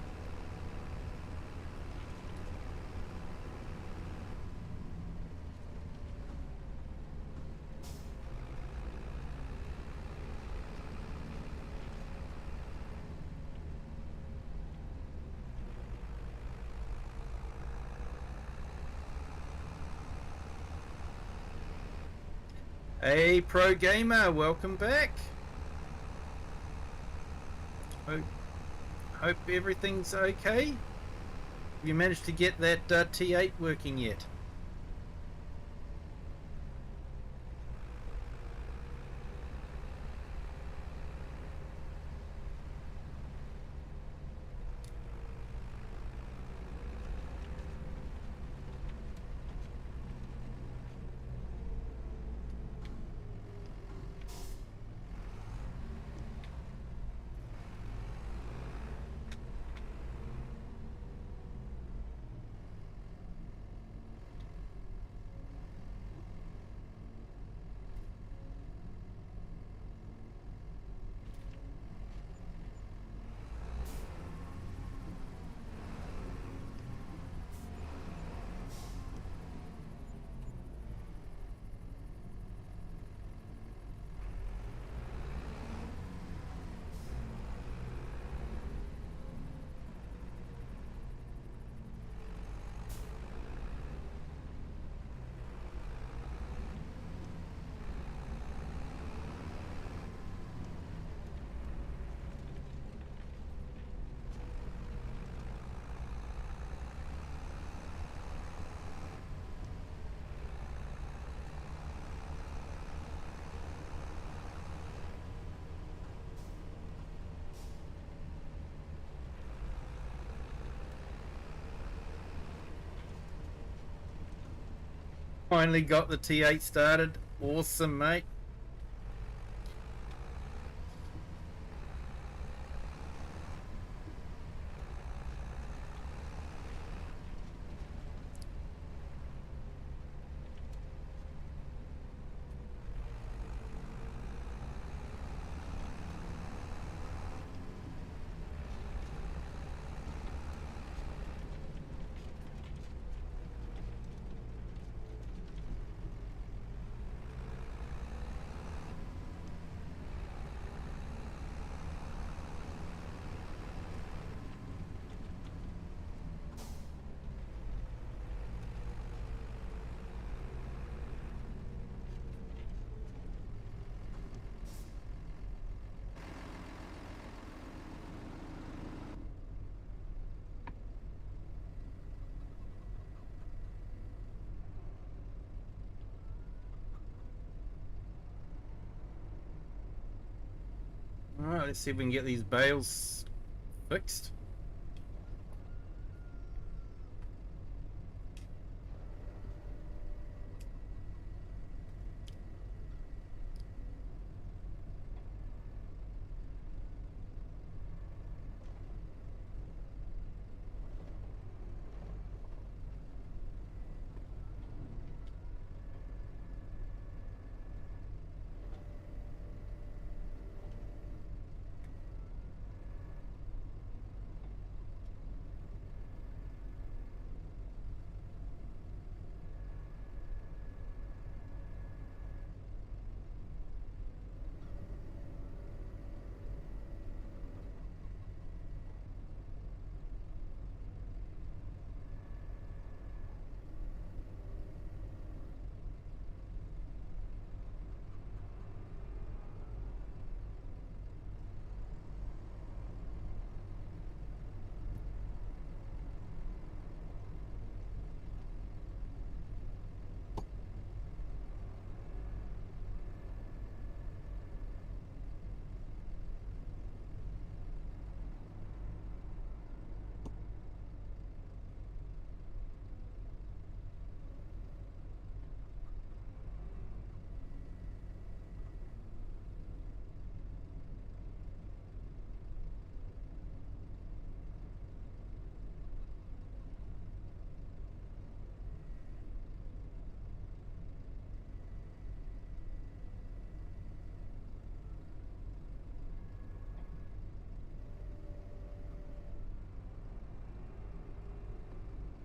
Hey, Pro Gamer, welcome back. Hope everything's okay. Have you managed to get that T8 working yet? Finally got the T8 started. Awesome, mate. Alright, let's see if we can get these bales fixed.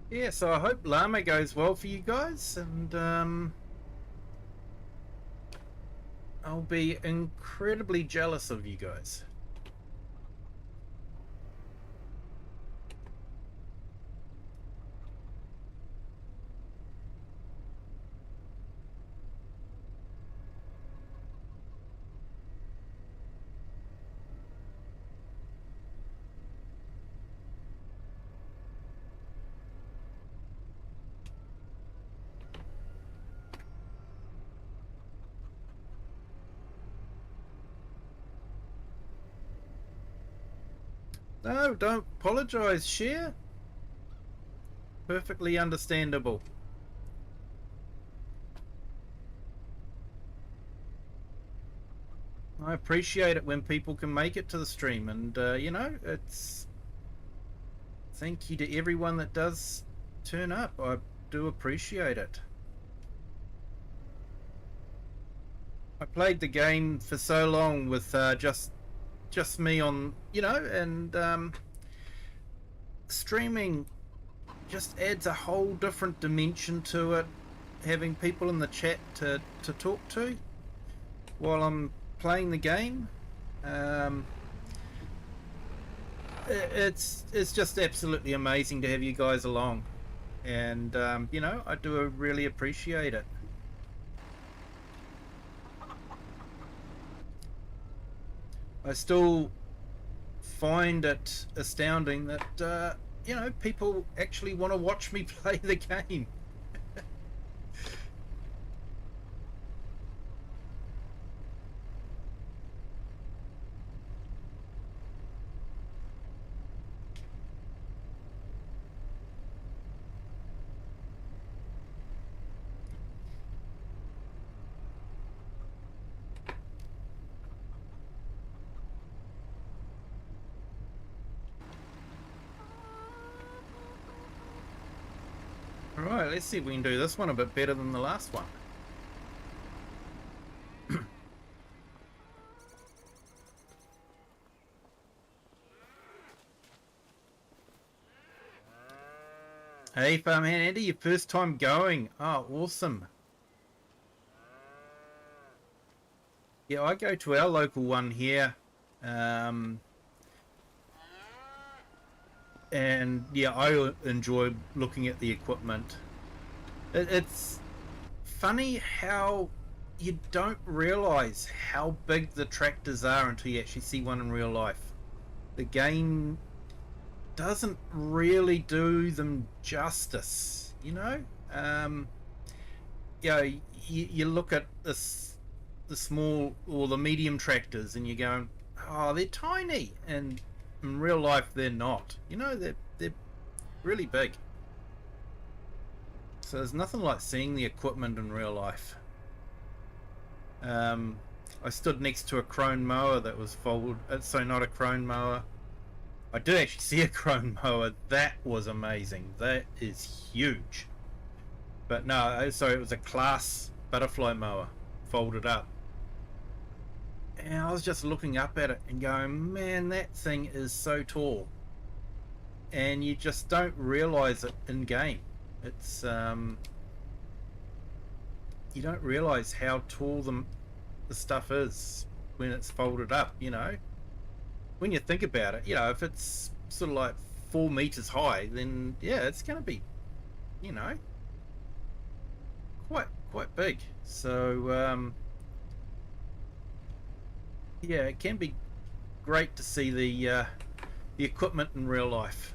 Yeah, so I hope Llama goes well for you guys, and I'll be incredibly jealous of you guys. No, don't apologise, Share. Perfectly understandable. I appreciate it when people can make it to the stream, and you know, it's thank you to everyone that does turn up. I do appreciate it. I played the game for so long with just me on, you know, and streaming just adds a whole different dimension to it. Having people in the chat to talk to while I'm playing the game, it's just absolutely amazing to have you guys along, and you know, I do really appreciate it. I still find it astounding that you know, people actually want to watch me play the game. let's see if we can do this one a bit better than the last one. Hey, Farmhand Andy, your first time going. Oh, awesome. Yeah, I go to our local one here. And yeah, I enjoy looking at the equipment. It's funny how you don't realize how big the tractors are until you actually see one in real life. The game doesn't really do them justice, you know. You know, you look at this, the small or the medium tractors, and you go, "Oh, they're tiny," and in real life they're not. You know, they're really big. So there's nothing like seeing the equipment in real life. I stood next to a crone mower that was folded. So not a crone mower. I did actually see a crone mower. That was amazing. That is huge. But no, so it was a class butterfly mower folded up. And I was just looking up at it and going, man, that thing is so tall. And you just don't realize it in game. It's you don't realize how tall the stuff is when it's folded up, you know. When you think about it, you know, if it's sort of like 4 meters high, then yeah, it's going to be, you know, quite big. So yeah, it can be great to see the equipment in real life.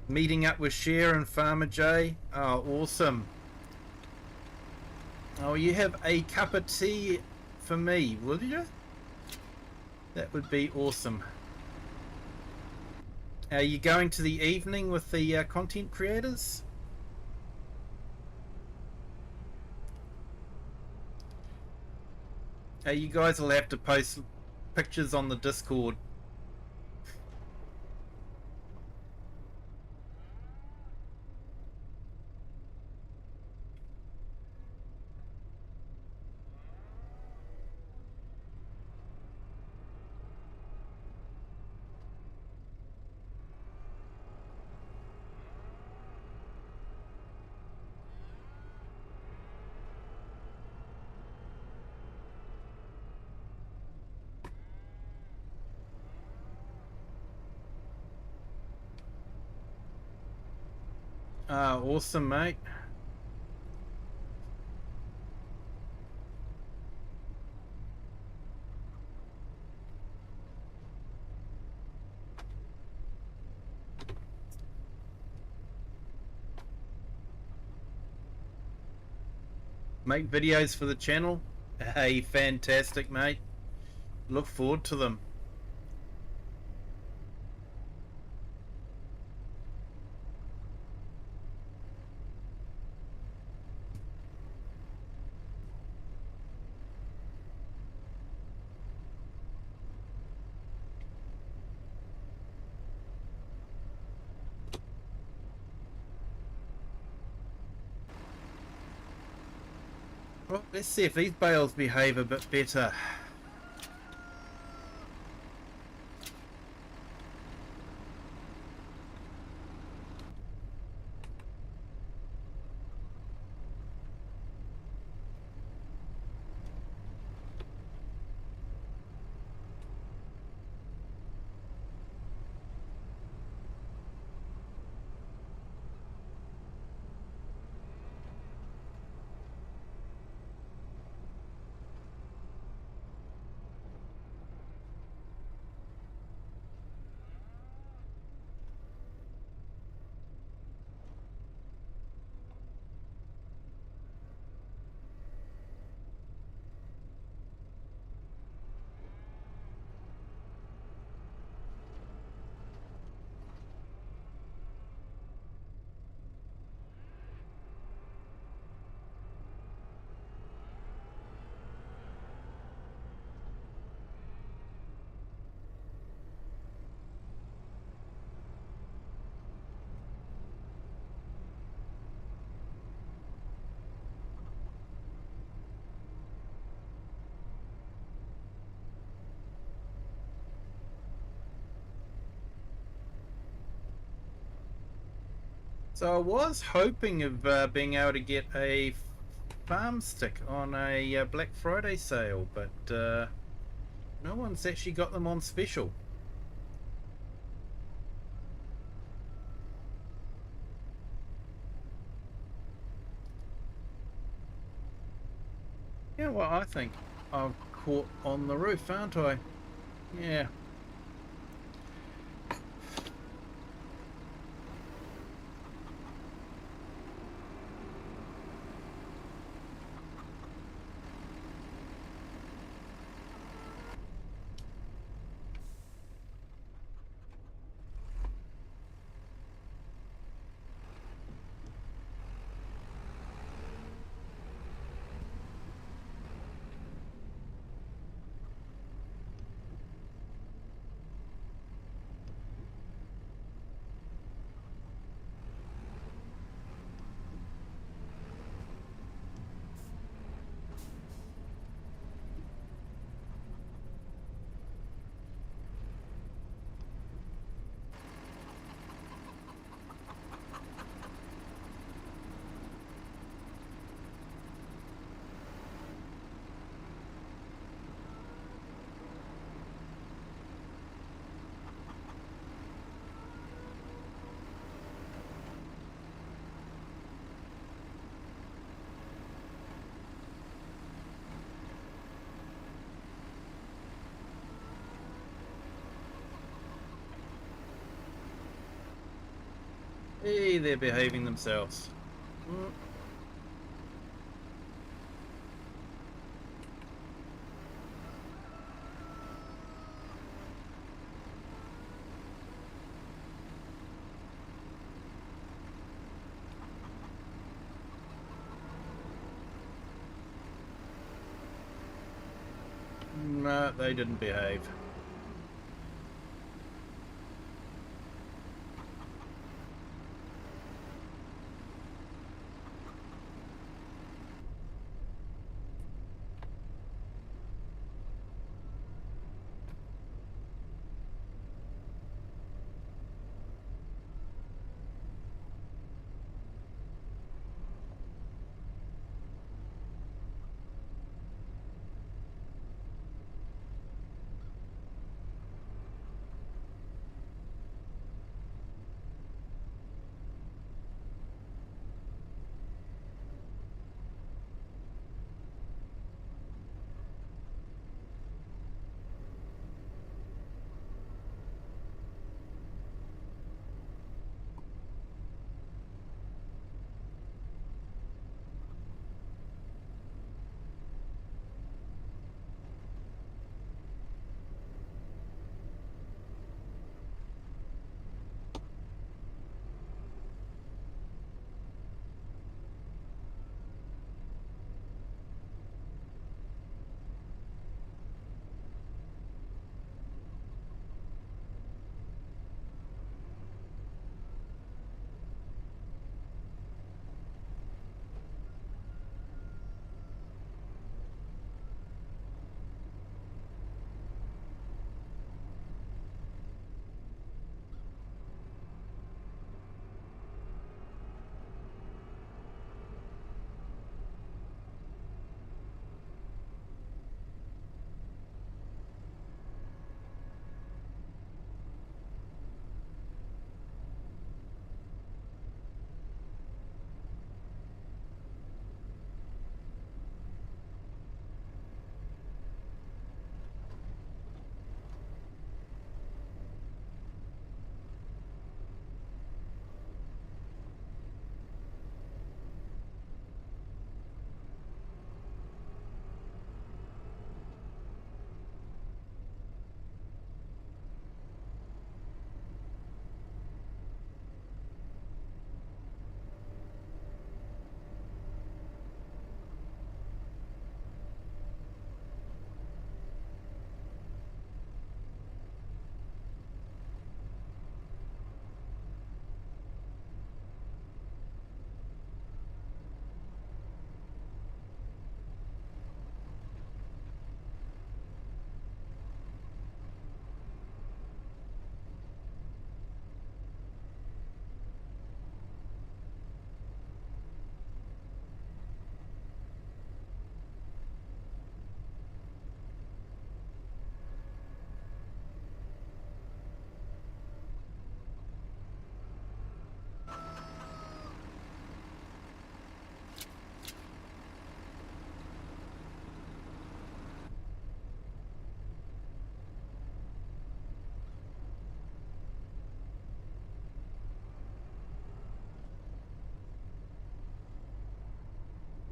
Meeting up with Cher and Farmer J. Oh, awesome. Oh, you have a cup of tea for me, will you? That would be awesome. Are you going to the evening with the content creators? You guys will have to post pictures on the Discord. Awesome, mate. Make videos for the channel. Hey, fantastic, mate. Look forward to them. Well, let's see if these bales behave a bit better. So I was hoping of being able to get a farm stick on a Black Friday sale, but no one's actually got them on special. Yeah, well, I think I've caught on the roof, aren't I? Yeah. Hey, they're behaving themselves. Mm. No, they didn't behave.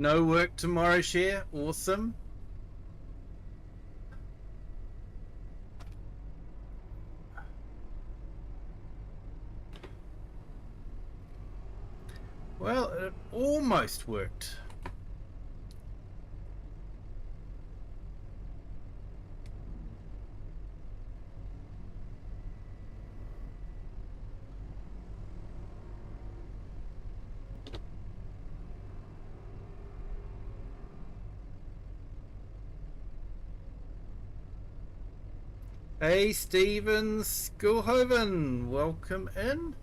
No work tomorrow, Share. Awesome. Well, it almost worked. Hey, Stephen Schoolhoven, welcome in.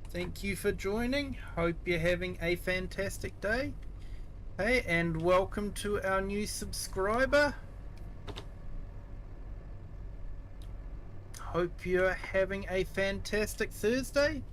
Thank you for joining. Hope you're having a fantastic day. Hey, and welcome to our new subscriber. Hope you're having a fantastic Thursday.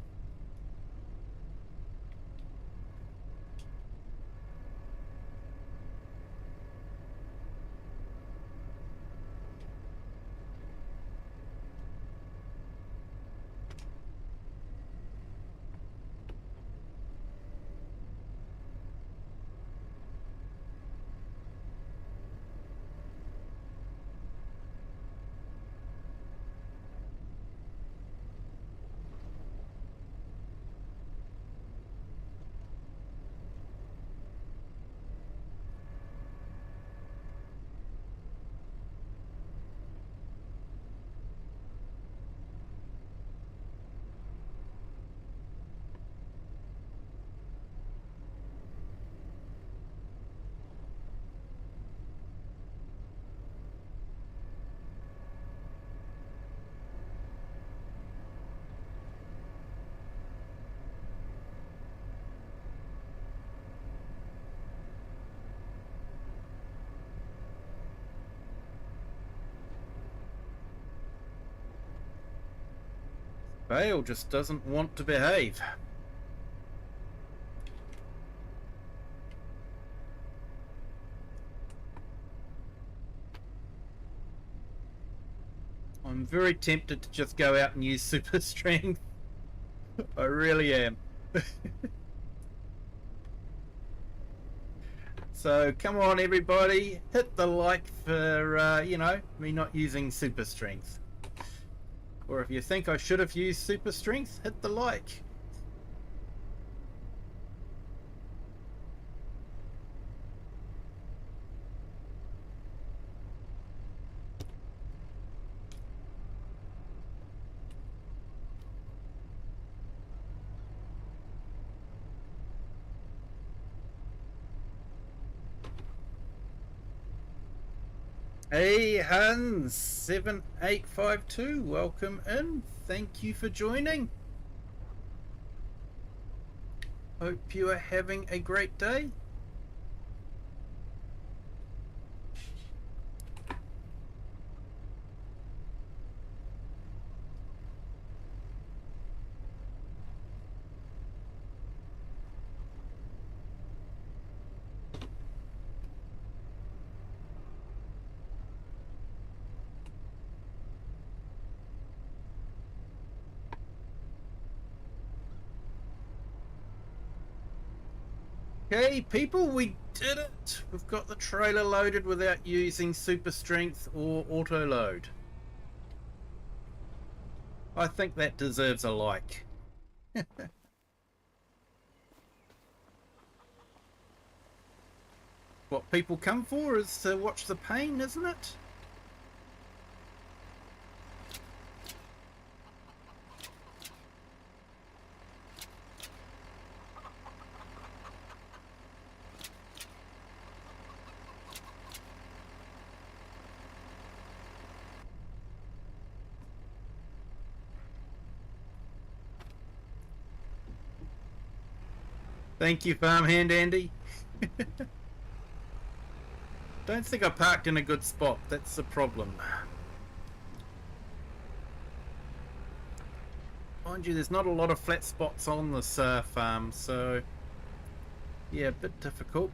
Bale just doesn't want to behave. I'm very tempted to just go out and use super strength. I really am. So come on everybody, hit the like for, you know, me not using super strength. Or if you think I should have used super strength, hit the like. Hey Hans7852, welcome in. Thank you for joining. Hope you are having a great day. Okay, people, we did it! We've got the trailer loaded without using super strength or auto load. I think that deserves a like. What people come for is to watch the pain, isn't it? Thank you, Farmhand Andy. Don't think I parked in a good spot, that's the problem. Mind you, there's not a lot of flat spots on this farm, so yeah, a bit difficult.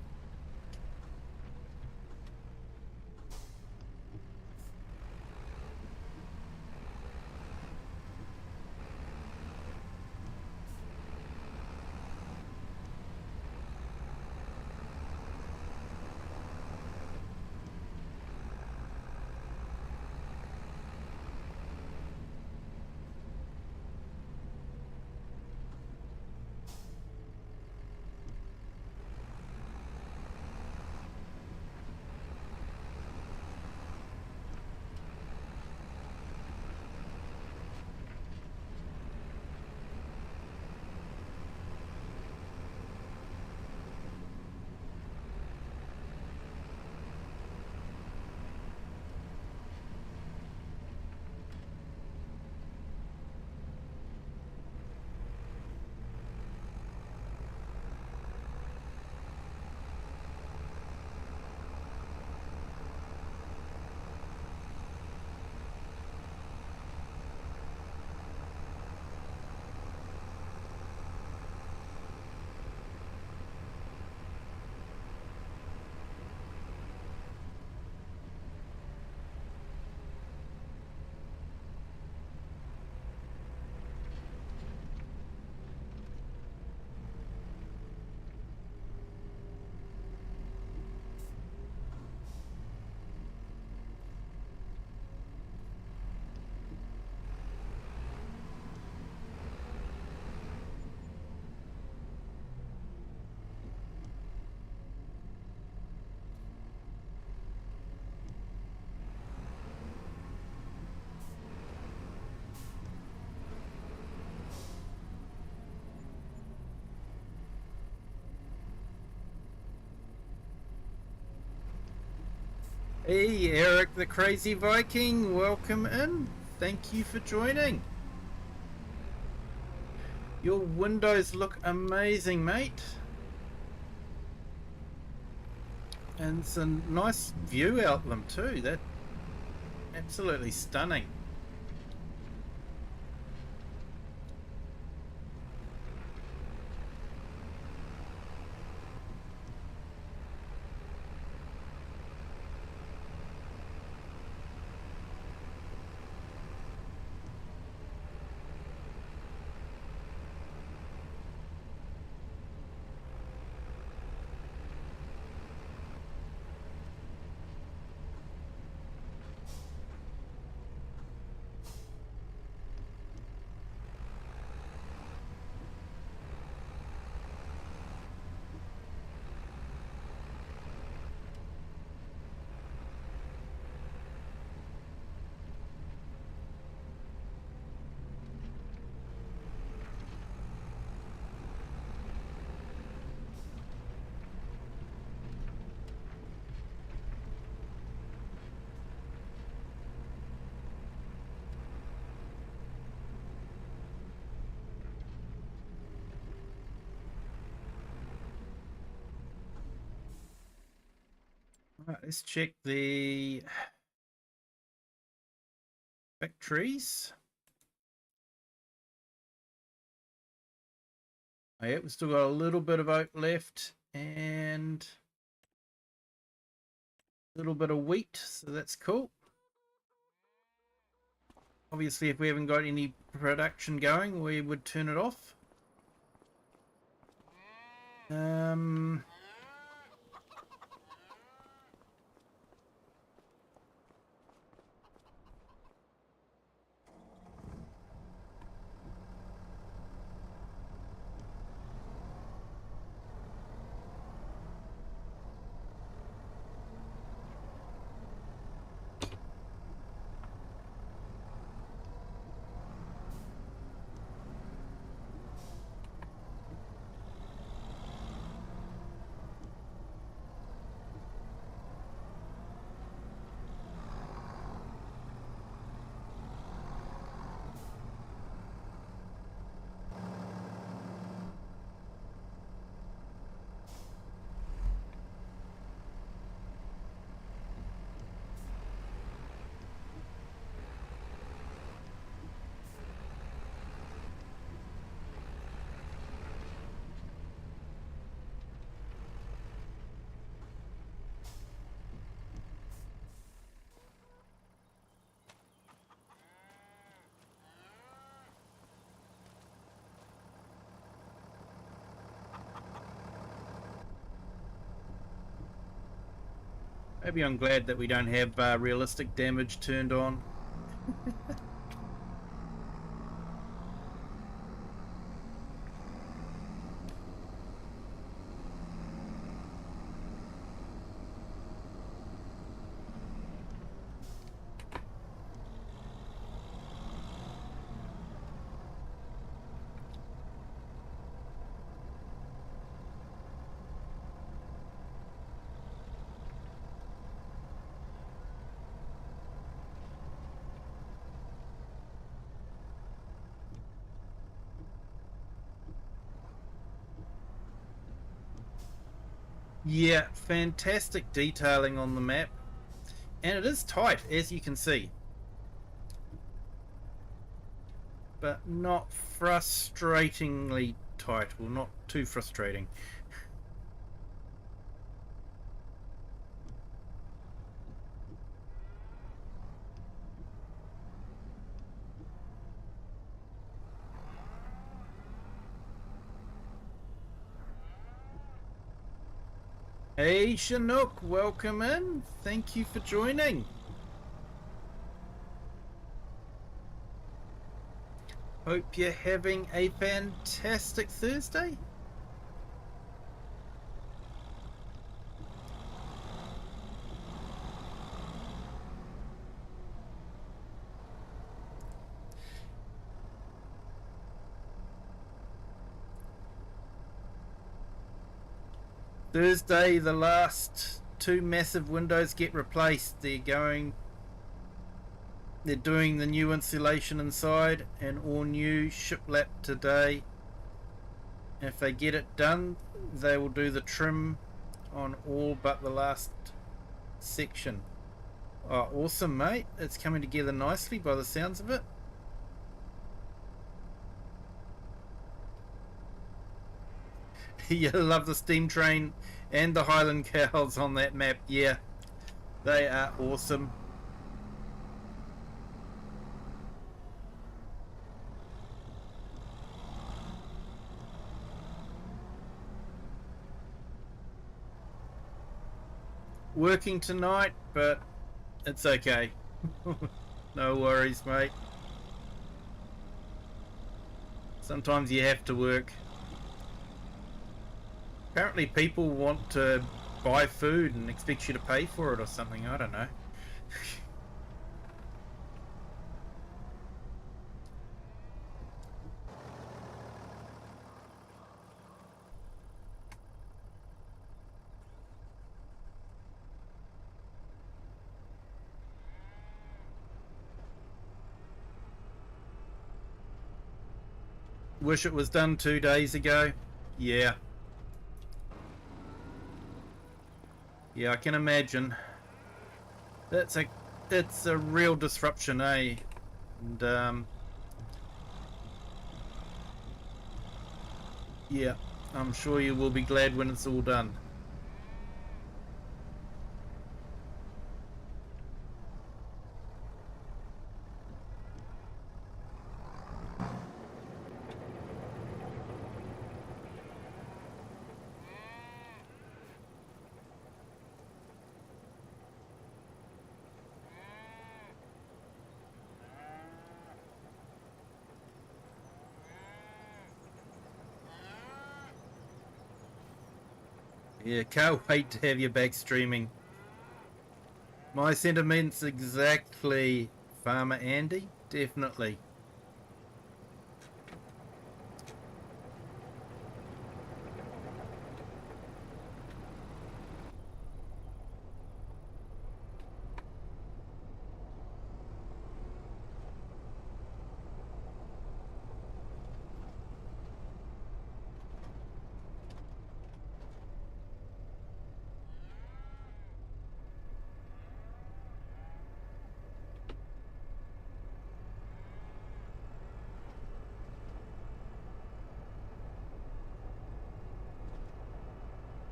Hey, Eric the Crazy Viking, welcome in. Thank you for joining. Your windows look amazing, mate. And it's a nice view out them too. That's absolutely stunning. Right, let's check the factories. Oh, yeah, we've still got a little bit of oat left and a little bit of wheat, so that's cool. Obviously, if we haven't got any production going, we would turn it off. Maybe I'm glad that we don't have realistic damage turned on. Yeah, fantastic detailing on the map. And it is tight, as you can see. But not frustratingly tight. Well, not too frustrating. Hey Chinook, welcome in. Thank you for joining. Hope you're having a fantastic Thursday. Thursday, the last two massive windows get replaced. They're doing the new insulation inside and all new, shiplap today. If they get it done, they will do the trim on all but the last section. Oh, awesome, mate. It's coming together nicely by the sounds of it. You love the steam train and the Highland cows on that map. Yeah, they are awesome. Working tonight, but it's okay. No worries, mate. Sometimes you have to work. Apparently people want to buy food and expect you to pay for it or something. I don't know. Wish it was done 2 days ago. Yeah. Yeah, I can imagine. It's a real disruption, eh? And yeah, I'm sure you will be glad when it's all done. Yeah, can't wait to have you back streaming. My sentiments exactly, Farmer Andy. Definitely.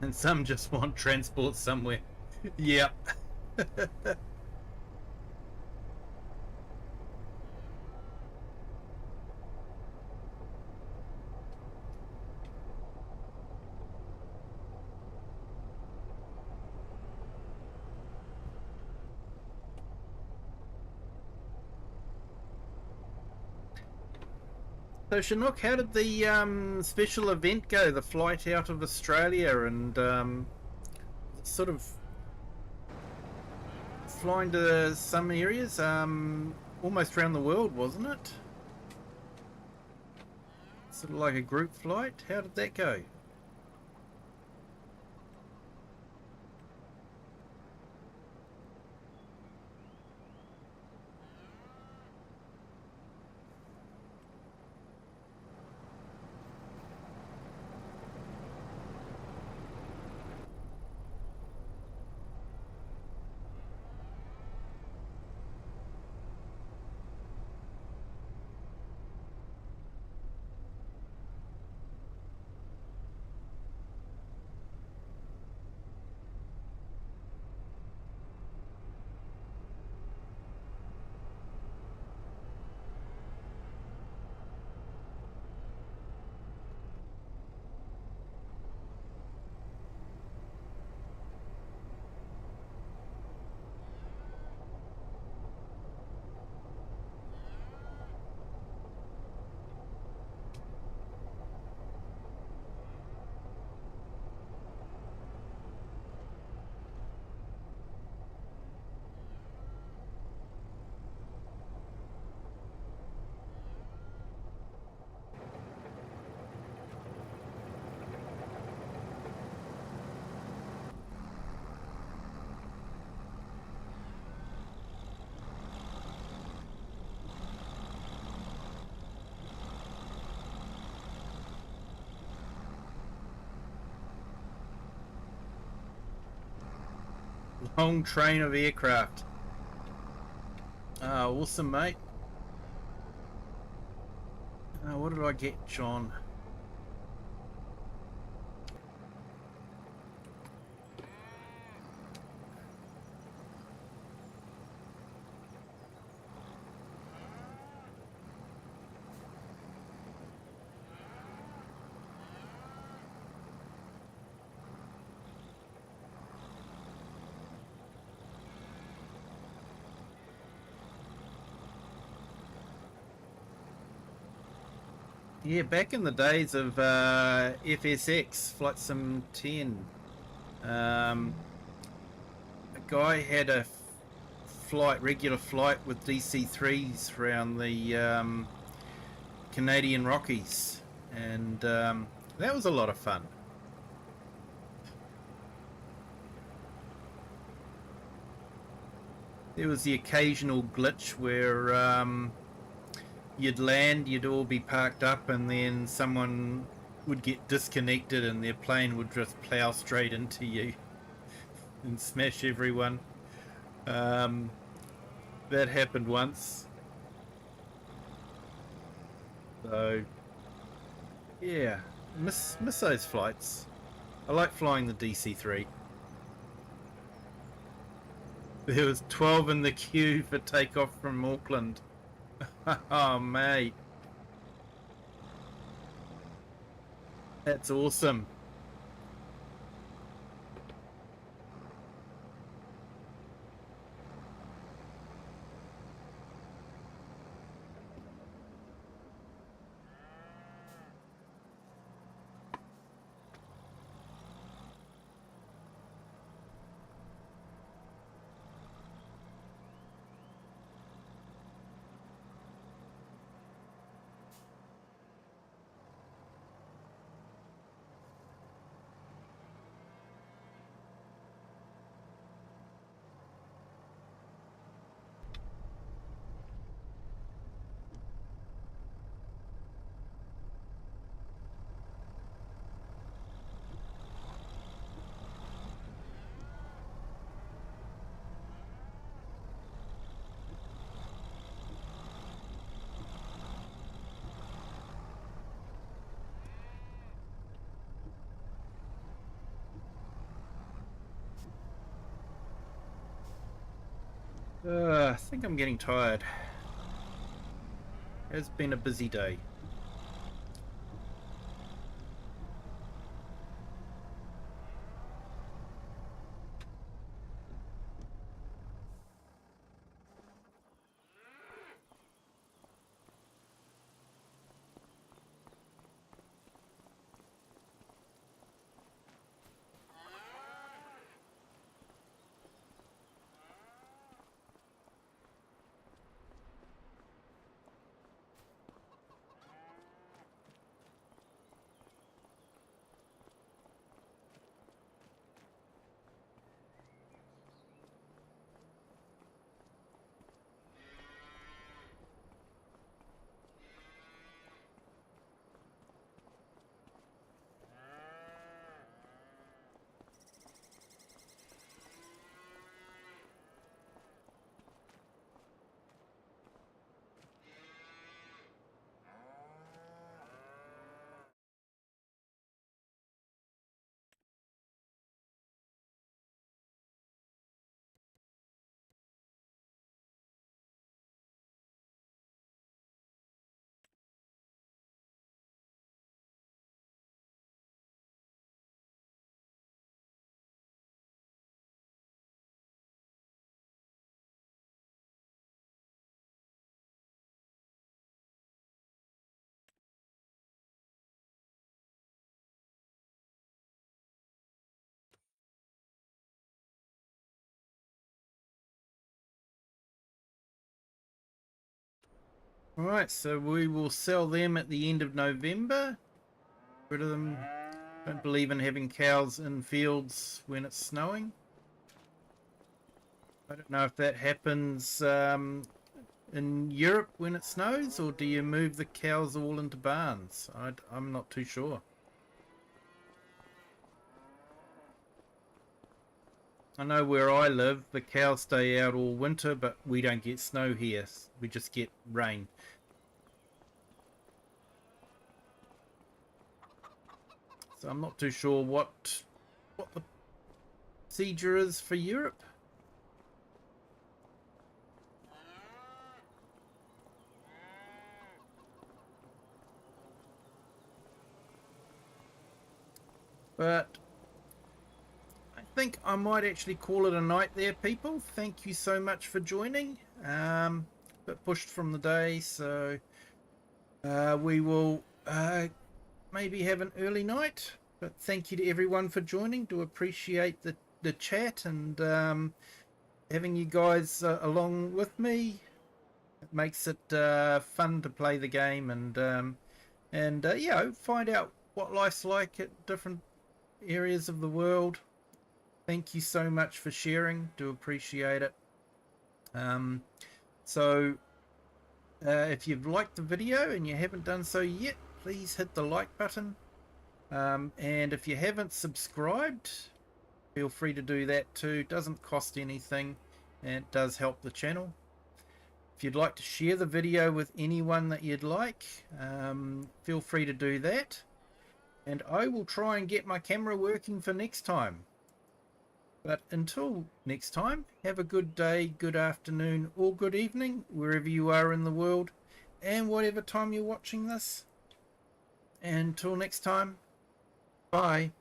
And some just want transport somewhere. Yep. So Chinook, how did the special event go? The flight out of Australia and sort of flying to some areas, almost around the world, wasn't it? Sort of like a group flight. How did that go? long train of aircraft. Ah, awesome, mate. What did I get, John? Yeah, back in the days of FSX, Flight Sim 10, a guy had a regular flight with DC-3s around the Canadian Rockies, and that was a lot of fun. There was the occasional glitch where you'd land, you'd all be parked up, and then someone would get disconnected and their plane would just plow straight into you and smash everyone. That happened once. So, yeah, miss those flights. I like flying the DC-3. There was 12 in the queue for takeoff from Auckland. Oh, mate. That's awesome. I think I'm getting tired. It's been a busy day. Alright, so we will sell them at the end of November. Rid of them. Don't believe in having cows in fields when it's snowing. I don't know if that happens in Europe when it snows, or do you move the cows all into barns? I'm not too sure. I know where I live, the cows stay out all winter, but we don't get snow here. We just get rain. So I'm not too sure what the procedure is for Europe. But I think I might actually call it a night there, people. Thank you so much for joining. Bit pushed from the day, so we will maybe have an early night. But thank you to everyone for joining. Do appreciate the chat and having you guys along with me. It makes it fun to play the game and yeah, find out what life's like at different areas of the world. Thank you so much for sharing. Do appreciate it. So if you've liked the video and you haven't done so yet, please hit the like button. And if you haven't subscribed, feel free to do that too. Doesn't cost anything and it does help the channel. If you'd like to share the video with anyone that you'd like, feel free to do that. And I will try and get my camera working for next time. But until next time, have a good day, good afternoon, or good evening, wherever you are in the world, and whatever time you're watching this. And until next time, bye.